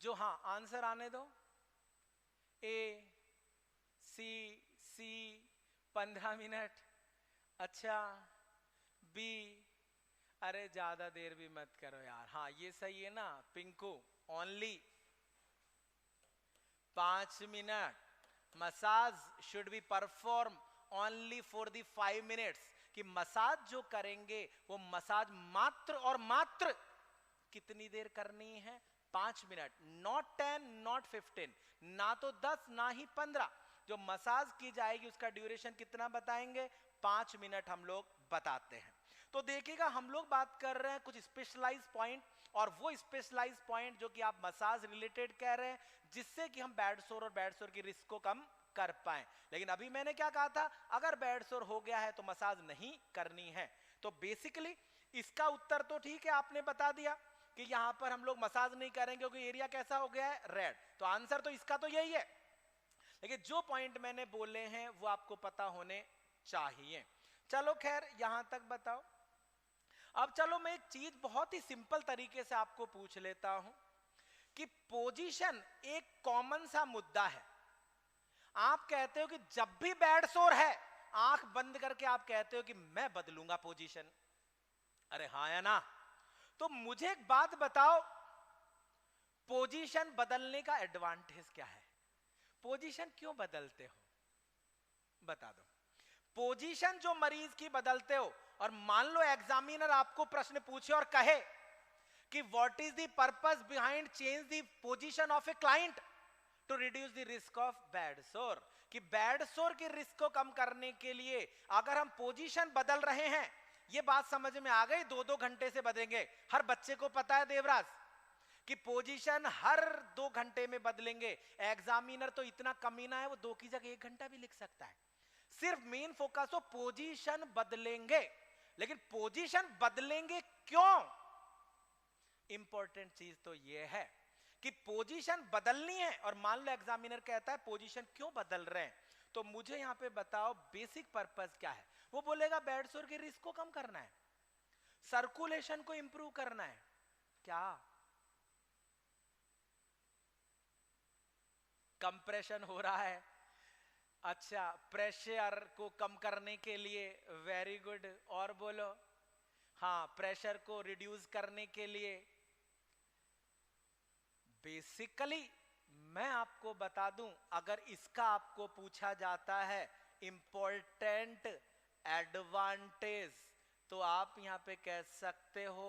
A: जो हाँ आंसर आने दो। ए सी सी 15 मिनट, अच्छा बी, अरे ज्यादा देर भी मत करो यार, हाँ ये सही है ना Pinku, only 5 minute. Massage should be perform only for the 5 minutes, कि मसाज जो करेंगे वो मसाज मात्र और मात्र कितनी देर करनी है, 5 मिनट, नॉट 10 नॉट 15, ना तो 10 ना ही 15। जो मसाज की जाएगी उसका ड्यूरेशन कितना बताएंगे, 5 मिनट हम लोग बताते हैं। तो देखिएगा हम लोग बात कर रहे हैं कुछ स्पेशलाइज पॉइंट, और वो स्पेशलाइज पॉइंट जो कि आप मसाज रिलेटेड कह रहे हैं, जिससे कि हम बैड सोर और बैड सोर की रिस्क को कम कर पाए। लेकिन अभी मैंने क्या कहा था, अगर बैड सोर हो गया है तो मसाज नहीं करनी है। तो बेसिकली इसका उत्तर तो ठीक है, आपने बता दिया कि यहां पर हम लोग मसाज नहीं करेंगे क्योंकि एरिया कैसा हो गया है, रेड। तो आंसर तो इसका तो यही है, लेकिन जो पॉइंट मैंने बोले हैं वो आपको पता होने चाहिए। चलो खैर यहां तक बताओ। अब चलो मैं एक चीज बहुत ही सिंपल तरीके से आपको पूछ लेता हूं कि पोजीशन एक कॉमन सा मुद्दा है। आप कहते हो कि जब भी बैड सोर है, आंख बंद करके आप कहते हो कि मैं बदलूंगा पोजीशन। अरे हाँ या ना? तो मुझे एक बात बताओ, पोजीशन बदलने का एडवांटेज क्या है? पोजीशन क्यों बदलते हो, बता दो। पोजीशन जो मरीज की बदलते हो, और मान लो एग्जामिनर आपको प्रश्न पूछे और कहे कि what is the purpose behind change the position of a client to reduce the risk of bed sore, कि बैड सोर के रिस्क को कम करने के लिए अगर हम पोजीशन बदल रहे हैं, ये बात समझ में आ गई, 2-2 घंटे से बदलेंगे। हर बच्चे को पता है देवराज कि पोजीशन हर 2 घंटे में बदलेंगे। एग्जामिनर तो इतना कमीना है, वो 2 की जगह 1 घंटा भी लिख सकता है। सिर्फ मेन फोकस हो पोजीशन बदलेंगे, लेकिन पोजीशन बदलेंगे क्यों? इंपॉर्टेंट चीज तो यह है कि पोजीशन बदलनी है, और मान लो एग्जामिनर कहता है पोजीशन क्यों बदल रहे हैं, तो मुझे यहां पे बताओ बेसिक पर्पस क्या है। वो बोलेगा बैड सोर के रिस्क को कम करना है, सर्कुलेशन को इंप्रूव करना है। क्या कंप्रेशन हो रहा है? अच्छा, प्रेशर को कम करने के लिए, वेरी गुड, और बोलो। हाँ, प्रेशर को रिड्यूस करने के लिए। बेसिकली मैं आपको बता दूं, अगर इसका आपको पूछा जाता है इंपॉर्टेंट एडवांटेज, तो आप यहां पे कह सकते हो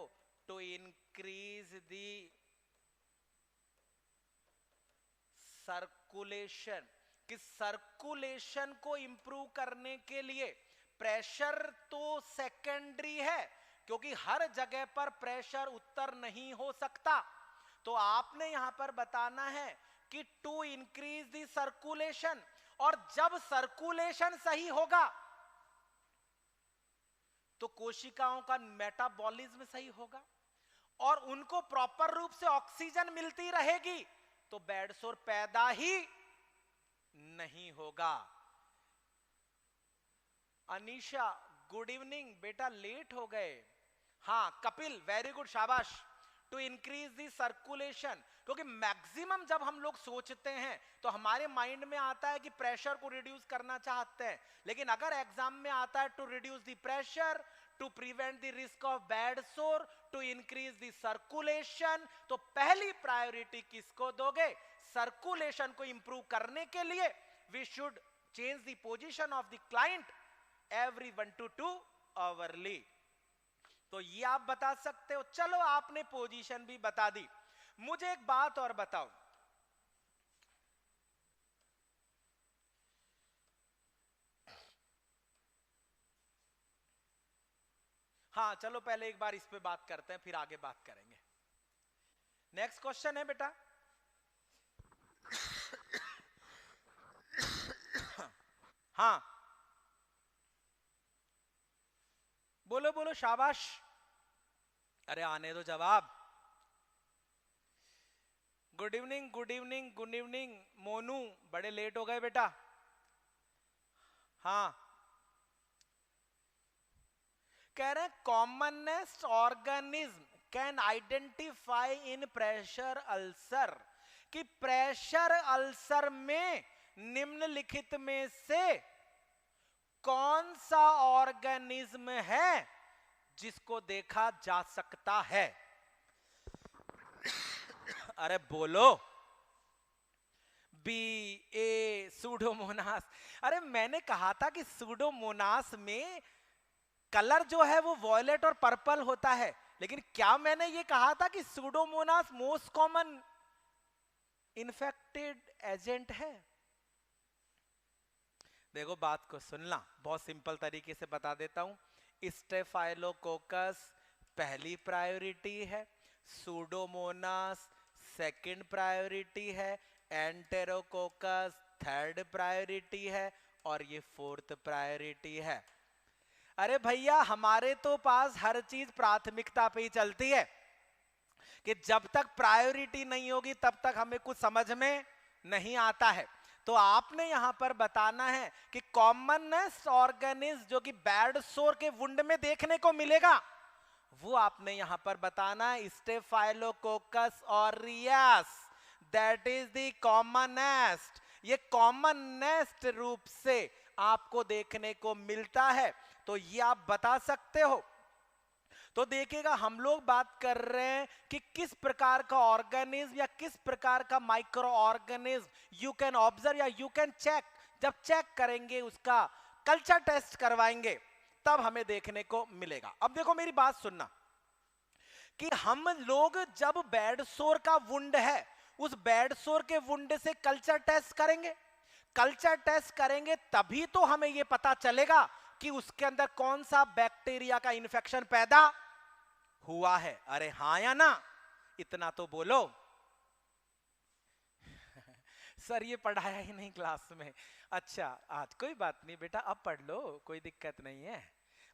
A: टू इंक्रीज दी सर्कुलेशन, कि सर्कुलेशन को इंप्रूव करने के लिए प्रेशर तो सेकेंडरी है, क्योंकि हर जगह पर प्रेशर उत्तर नहीं हो सकता। तो आपने यहां पर बताना है कि टू इंक्रीज दी सर्कुलेशन, और जब सर्कुलेशन सही होगा तो कोशिकाओं का मेटाबॉलिज्म सही होगा और उनको प्रॉपर रूप से ऑक्सीजन मिलती रहेगी, तो बैड सोर पैदा ही नहीं होगा। अनीशा गुड इवनिंग बेटा, लेट हो गए। हाँ कपिल वेरी गुड, शाबाश। टू इंक्रीज दी सर्कुलेशन, क्योंकि मैक्सिमम जब हम लोग सोचते हैं तो हमारे माइंड में आता है कि प्रेशर को रिड्यूस करना चाहते हैं, लेकिन अगर एग्जाम में आता है to reduce the pressure, to prevent the risk of bed sore, to increase the circulation, तो पहली प्रायोरिटी किसको दोगे? सर्कुलेशन को इंप्रूव करने के लिए we should change the position of the client every 1 to 2 hourly. तो ये आप बता सकते हो। चलो आपने पोजीशन भी बता दी, मुझे एक बात और बताओ, हाँ चलो पहले एक बार इस पे बात करते हैं, फिर आगे बात करेंगे। नेक्स्ट क्वेश्चन है बेटा, हाँ बोलो बोलो, शाबाश। अरे आने दो जवाब। Good evening good evening good evening Monu, बड़े लेट हो गए बेटा। हाँ कह रहे हैं commonest organism can identify in pressure ulcer, कि प्रेशर अल्सर में निम्नलिखित में से कौन सा ऑर्गेनिज्म है जिसको देखा जा सकता है? अरे बोलो। बी, ए सूडोमोनास। अरे मैंने कहा था कि सूडोमोनास में कलर जो है वो वॉयलेट और पर्पल होता है, लेकिन क्या मैंने ये कहा था कि Pseudomonas most common infected agent है? देखो बात को सुनना, बहुत सिंपल तरीके से बता देता हूं। स्टेफाइलोकोकस पहली प्रायोरिटी है, सूडोमोनास सेकंड प्रायोरिटी है, एंटेरोकोकस थर्ड प्रायोरिटी है, और ये फोर्थ प्रायोरिटी है। अरे भैया हमारे तो पास हर चीज प्राथमिकता पे ही चलती है, कि जब तक प्रायोरिटी नहीं होगी तब तक हमें कुछ समझ में नहीं आता है। तो आपने यहां पर बताना है कि कॉमनेस्ट ऑर्गेनिज्म जो कि बैड सोर के वुंड में देखने को मिलेगा, वो आपने यहां पर बताना है staphylococcus aureus, that is the commonest. ये कॉमनेस्ट रूप से आपको देखने को मिलता है, तो ये आप बता सकते हो। तो देखिएगा हम लोग बात कर रहे हैं कि किस प्रकार का ऑर्गेनिज्म या किस प्रकार का micro organism you can observe या यू कैन चेक। जब चेक करेंगे उसका कल्चर टेस्ट करवाएंगे तब हमें देखने को मिलेगा। अब देखो मेरी बात सुनना कि हम लोग जब बेड सोर का वुंड है, उस बेड सोर के वुंड से कल्चर टेस्ट करेंगे, कल्चर टेस्ट करेंगे तभी तो हमें यह पता चलेगा कि उसके अंदर कौन सा बैक्टीरिया का इन्फेक्शन पैदा हुआ है। अरे हां या ना, इतना तो बोलो। सर ये पढ़ाया ही नहीं क्लास में। अच्छा आज कोई बात नहीं बेटा, अब पढ़ लो, कोई दिक्कत नहीं है।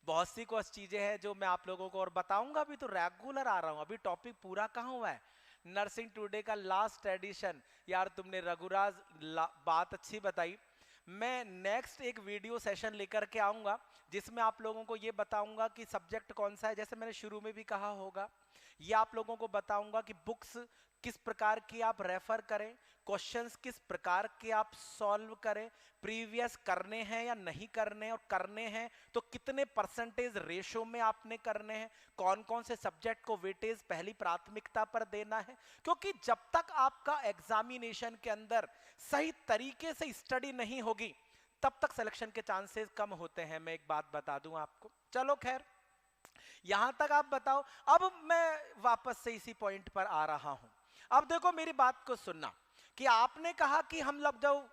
A: बहुत सी कुछ चीजें हैं जो मैं आप लोगों को और बताऊंगा। अभी तो रेगुलर आ रहा हूं, अभी टॉपिक पूरा कहां हुआ है। नर्सिंग टुडे का लास्ट एडिशन, यार तुमने रघुराज बात अच्छी बताई। मैं नेक्स्ट एक वीडियो सेशन लेकर के आऊंगा जिसमें आप लोगों को ये बताऊंगा कि सब्जेक्ट कौन सा है। जैसे मैंने शुरू में भी कहा होगा, ये आप लोगों को बताऊंगा कि बुक्स किस प्रकार की आप रेफर करें, क्वेश्चंस किस प्रकार के आप सॉल्व करें, प्रीवियस करने हैं या नहीं करने, और करने हैं तो कितने परसेंटेज रेशो में आपने करने हैं, कौन कौन से सब्जेक्ट को वेटेज पहली प्राथमिकता पर देना है। क्योंकि जब तक आपका एग्जामिनेशन के अंदर सही तरीके से स्टडी नहीं होगी तब तक सिलेक्शन के चांसेस कम होते हैं। मैं एक बात बता दूं आपको। चलो खैर, यहां तक आप बताओ। अब मैं वापस से इसी पॉइंट पर आ रहा हूं। अब देखो मेरी बात को सुनना कि आपने कहा कि हम लोग जब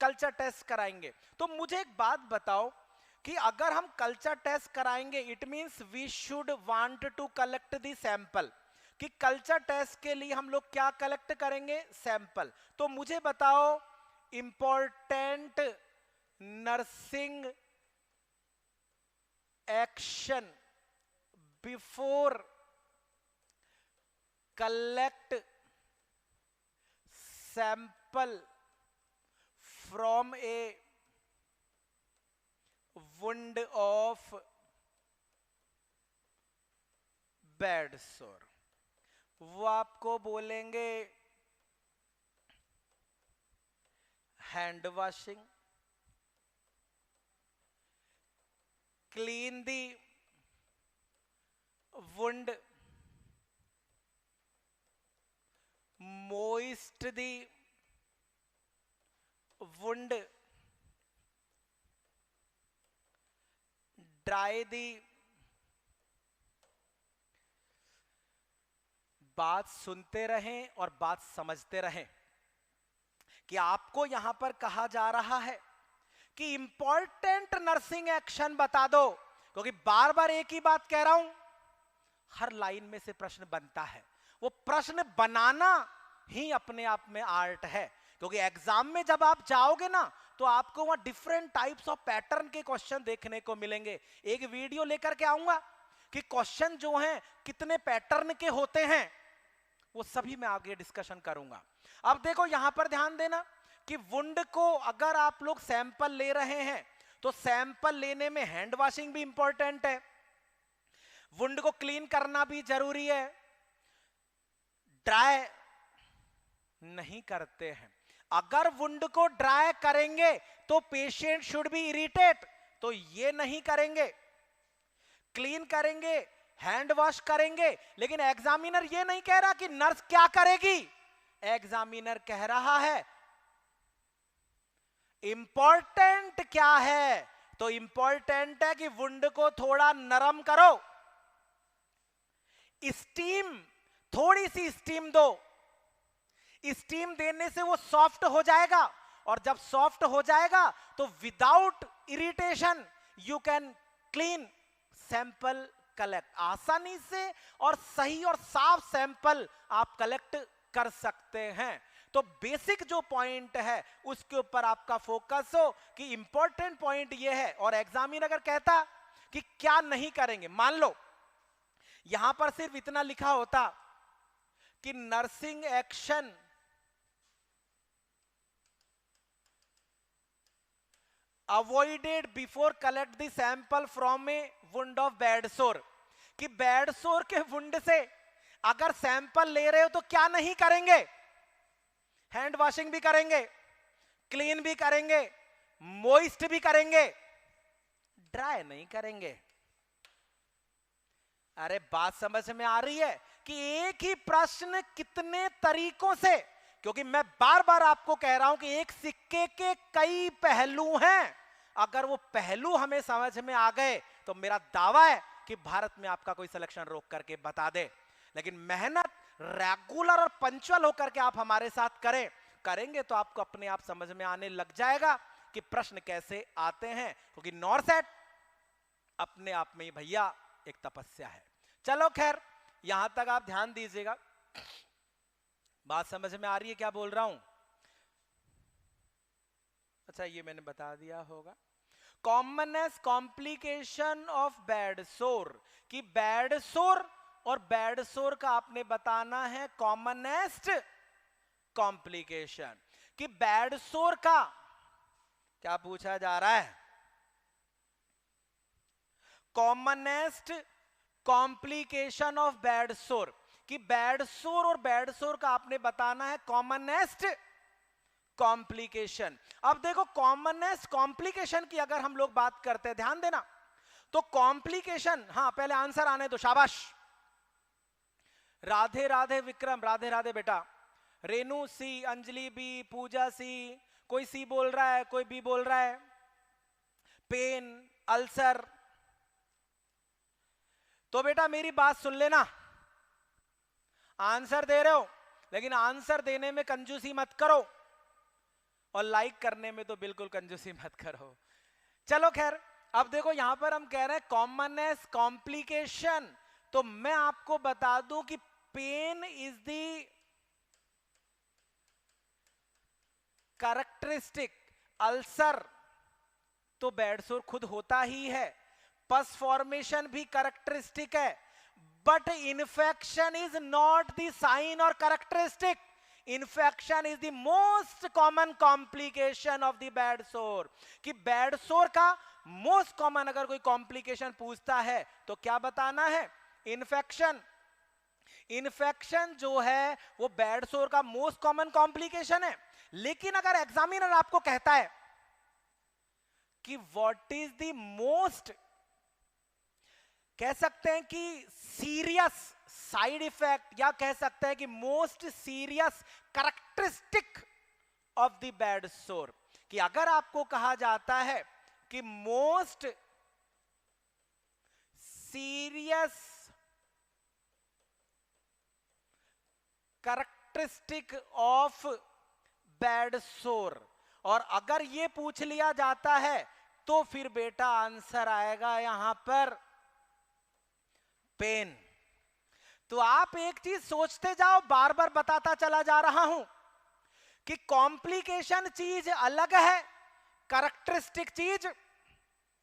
A: कल्चर टेस्ट कराएंगे, तो मुझे एक बात बताओ कि अगर हम कल्चर टेस्ट कराएंगे it means we should want to collect the sample. कि कल्चर टेस्ट के लिए हम लोग क्या कलेक्ट करेंगे? सैंपल। तो मुझे बताओ important nursing action before collect sample from a wound of bed sore। वो आपको बोलेंगे hand washing, clean the wound, moist the wound, dry the। बात सुनते रहें और बात समझते रहें कि आपको यहां पर कहा जा रहा है कि इंपॉर्टेंट नर्सिंग एक्शन बता दो। क्योंकि बार बार एक ही बात कह रहा हूं, हर लाइन में से प्रश्न बनता है। वो प्रश्न बनाना ही अपने आप में आर्ट है। क्योंकि एग्जाम में जब आप जाओगे ना तो आपको वहां डिफरेंट टाइप्स ऑफ पैटर्न के क्वेश्चन देखने को मिलेंगे। एक वीडियो लेकर के आऊंगा कि क्वेश्चन जो हैं कितने पैटर्न के होते हैं, वो सभी मैं आगे डिस्कशन करूंगा। अब देखो यहां पर ध्यान देना कि वुंड को अगर आप लोग सैंपल ले रहे हैं तो सैंपल लेने में हैंड वॉशिंग भी इंपॉर्टेंट है, वुंड को क्लीन करना भी जरूरी है, ड्राई नहीं करते हैं। अगर वुंड को ड्राई करेंगे तो पेशेंट शुड बी इरिटेट, तो ये नहीं करेंगे। क्लीन करेंगे, हैंड वॉश करेंगे, लेकिन एग्जामिनर ये नहीं कह रहा कि नर्स क्या करेगी। एग्जामिनर कह रहा है इंपॉर्टेंट क्या है, तो इंपॉर्टेंट है कि वुंड को थोड़ा नरम करो, स्टीम, थोड़ी सी स्टीम दो। स्टीम देने से वो सॉफ्ट हो जाएगा, और जब सॉफ्ट हो जाएगा तो without irritation you can clean sample collect. आसानी से और सही और साफ सैंपल आप कलेक्ट कर सकते हैं। तो बेसिक जो पॉइंट है उसके ऊपर आपका फोकस हो कि इंपॉर्टेंट पॉइंट ये है। और एग्जामिनर अगर कहता कि क्या नहीं करेंगे, मान लो यहां पर सिर्फ इतना लिखा होता कि nursing action avoided before collect the sample from A wound of bed सोर, कि बेड सोर के वुंड से अगर सैंपल ले रहे हो तो क्या नहीं करेंगे? हैंड वॉशिंग भी करेंगे, क्लीन भी करेंगे, मॉइस्ट भी करेंगे, ड्राई नहीं करेंगे। अरे बात समझ में आ रही है कि एक ही प्रश्न कितने तरीकों से, क्योंकि मैं बार बार आपको कह रहा हूं कि एक सिक्के के कई पहलू हैं। अगर वो पहलू हमें समझ में आ गए तो मेरा दावा है कि भारत में आपका कोई सिलेक्शन रोक करके बता दे। लेकिन मेहनत रेगुलर और पंचुअल होकर के आप हमारे साथ करेंगे तो आपको अपने आप समझ में आने लग जाएगा कि प्रश्न कैसे आते हैं, क्योंकि नॉरसेट अपने आप में ही भैया एक तपस्या है। चलो खैर, यहां तक आप ध्यान दीजिएगा। बात समझ में आ रही है क्या बोल रहा हूं? अच्छा, ये मैंने बता दिया होगा। Commonest complication of bed sore, कि बैड सोर और बैड सोर का आपने बताना है कॉमनेस्ट कॉम्प्लिकेशन, कि बैड सोर का क्या पूछा जा रहा है? Commonest complication of bed sore, कि बैड सोर और बैड सोर का आपने बताना है कॉमनेस्ट कॉम्प्लिकेशन। अब देखो, कॉमनेस्ट कॉम्प्लिकेशन की अगर हम लोग बात करते हैं, ध्यान देना, तो कॉम्प्लिकेशन, हाँ पहले आंसर आने दो, शाबाश। राधे राधे विक्रम, राधे राधे बेटा। रेनू सी, अंजलि बी, पूजा सी, कोई सी बोल रहा है, कोई बी बोल रहा है। Pain, ulcer. तो बेटा मेरी बात सुन लेना, आंसर दे रहे हो लेकिन आंसर देने में कंजूसी मत करो, और लाइक करने में तो बिल्कुल कंजूसी मत करो। चलो खैर, अब देखो यहां पर हम कह रहे हैं कॉमनेस्ट कॉम्प्लिकेशन, तो मैं आपको बता दूं कि pain is the characteristic, ulcer तो बैड सोर खुद होता ही है, पस फॉर्मेशन भी कैरेक्टरिस्टिक है, but infection is not the sign और characteristic. Infection is the most common complication of the bed sore, कि बैड सोर का मोस्ट कॉमन अगर कोई कॉम्प्लिकेशन पूछता है तो क्या बताना है? इन्फेक्शन। इन्फेक्शन जो है वो बैड सोर का मोस्ट कॉमन कॉम्प्लिकेशन है। लेकिन अगर एग्जामिनर आपको कहता है कि व्हाट इज द मोस्ट, कह सकते हैं कि सीरियस साइड इफेक्ट, या कह सकते हैं कि most serious characteristic of the bed sore, कि अगर आपको कहा जाता है कि most serious characteristic of bed सोर, और अगर ये पूछ लिया जाता है तो फिर बेटा आंसर आएगा यहां पर पेन। तो आप एक चीज सोचते जाओ, बार बार बताता चला जा रहा हूं कि कॉम्प्लिकेशन चीज अलग है, कैरेक्टरिस्टिक चीज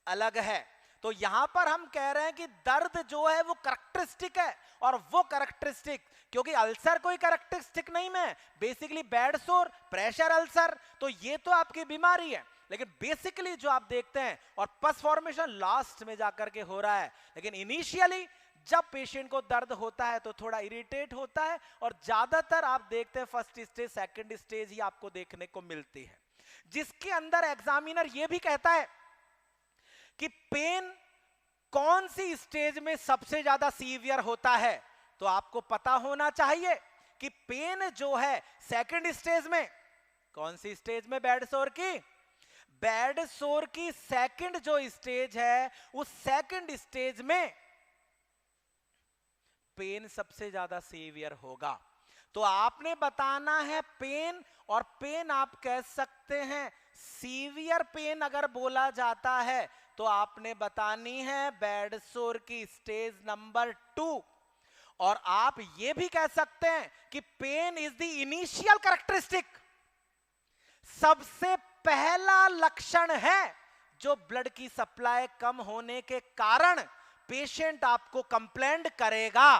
A: अलग है। तो यहां पर हम कह रहे हैं कि दर्द जो है वो कैरेक्टरिस्टिक है, और वो कैरेक्टरिस्टिक, क्योंकि अल्सर कोई कैरेक्टरिस्टिक नहीं है, बेसिकली बैड सोर, प्रेशर अल्सर, तो ये तो आपकी बीमारी है। लेकिन बेसिकली जो आप देखते हैं, और पस फॉर्मेशन लास्ट में जाकर के हो रहा है, लेकिन इनिशियली जब पेशेंट को दर्द होता है तो थोड़ा इरिटेट होता है, और ज्यादातर आप देखते हैं फर्स्ट स्टेज सेकंड स्टेज ही आपको देखने को मिलती है, जिसके अंदर एग्जामिनर यह भी कहता है कि पेन कौन सी स्टेज में सबसे ज्यादा सीवियर होता है। तो आपको पता होना चाहिए कि पेन जो है सेकंड स्टेज में, कौन सी स्टेज में? बैड सोर की। बैड सोर की सेकंड जो स्टेज है, उस सेकंड स्टेज में पेन सबसे ज्यादा सीवियर होगा। तो आपने बताना है पेन, और पेन आप कह सकते हैं सीवियर पेन अगर बोला जाता है तो आपने बतानी है बैड सोर की स्टेज नंबर 2। और आप ये भी कह सकते हैं कि pain is the initial characteristic, सबसे पहला लक्षण है जो ब्लड की सप्लाई कम होने के कारण पेशेंट आपको कंप्लेंट करेगा।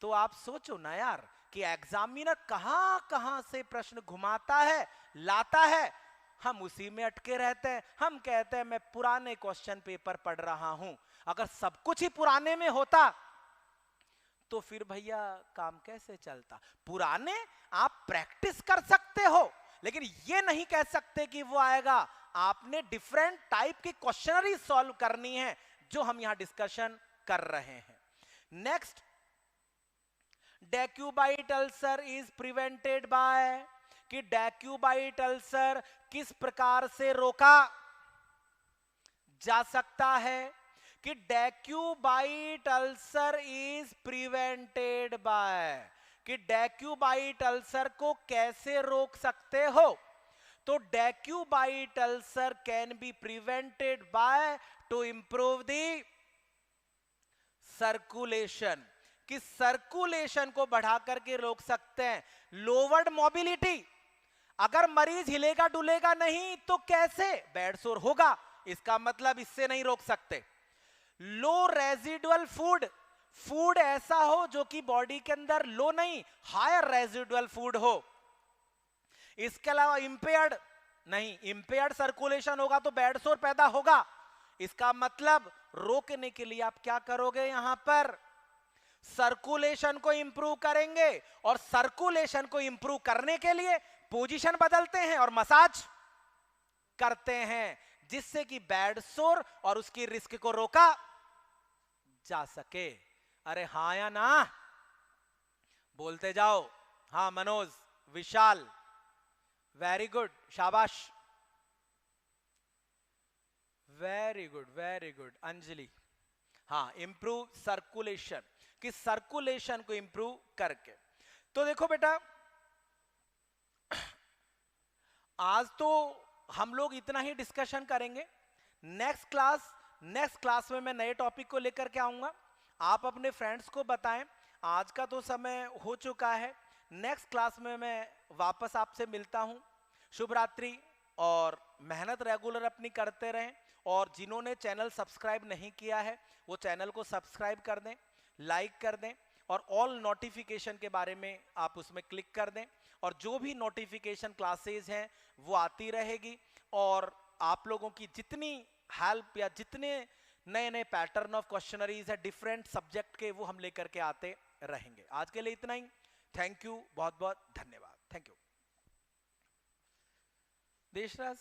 A: तो आप सोचो ना यार कि एग्जामिनर कहां कहां से प्रश्न घुमाता है, लाता है, हम उसी में अटके रहते हैं। हम कहते हैं मैं पुराने क्वेश्चन पेपर पढ़ रहा हूं। अगर सब कुछ ही पुराने में होता तो फिर भैया काम कैसे चलता? पुराने आप प्रैक्टिस कर सकते हो, लेकिन ये नहीं कह सकते कि वो आएगा। आपने डिफरेंट टाइप की क्वेश्चनरी सॉल्व करनी है, जो हम यहां डिस्कशन कर रहे हैं। Next, decubitus ulcer is prevented by, कि डेक्यूबाइट अल्सर किस प्रकार से रोका? जा सकता है कि decubitus ulcer is prevented by, कि डेक्यूबाइट अल्सर को कैसे रोक सकते हो? तो decubitus ulcer can be prevented by to improve the circulation, कि सर्कुलेशन को बढ़ा करके रोक सकते हैं। लोवर्ड मोबिलिटी, अगर मरीज हिलेगा डुलेगा नहीं तो कैसे बेड सोर होगा, इसका मतलब इससे नहीं रोक सकते। लो रेजिडुअल फूड, फूड ऐसा हो जो कि बॉडी के अंदर लो नहीं हायर रेजिडुअल फूड हो। इसके अलावा इंपेयर्ड नहीं, इंपेयर्ड सर्कुलेशन होगा तो बेड सोर पैदा होगा। इसका मतलब रोकने के लिए आप क्या करोगे, यहां पर सर्कुलेशन को इंप्रूव करेंगे, और सर्कुलेशन को इंप्रूव करने के लिए पोजीशन बदलते हैं और मसाज करते हैं, जिससे कि बेड सोर और उसकी रिस्क को रोका जा सके। अरे हां या ना, बोलते जाओ। हाँ मनोज, विशाल, वेरी गुड, शाबाश, very good very good. Anjali, हाँ, इंप्रूव सर्कुलेशन, कि सर्कुलेशन को इंप्रूव करके। तो देखो बेटा, आज तो हम लोग इतना ही डिस्कशन करेंगे। नेक्स्ट क्लास में मैं नए टॉपिक को लेकर के आऊंगा। आप अपने फ्रेंड्स को बताएं। आज का तो समय हो चुका है, नेक्स्ट क्लास में मैं वापस आपसे मिलता हूं। शुभ रात्रि, और मेहनत रेगुलर अपनी करते रहें। और जिन्होंने चैनल सब्सक्राइब नहीं किया है वो चैनल को सब्सक्राइब कर दें, लाइक कर दें, और ऑल नोटिफिकेशन के बारे में आप उसमें क्लिक कर दें। और जो भी नोटिफिकेशन क्लासेज हैं वो आती रहेगी, और आप लोगों की जितनी हेल्प या जितने नए नए पैटर्न ऑफ क्वेश्चनरीज है डिफरेंट सब्जेक्ट के, वो हम लेकर के आते रहेंगे। आज के लिए इतना ही। थैंक यू, बहुत बहुत धन्यवाद। Thank you. देशराज।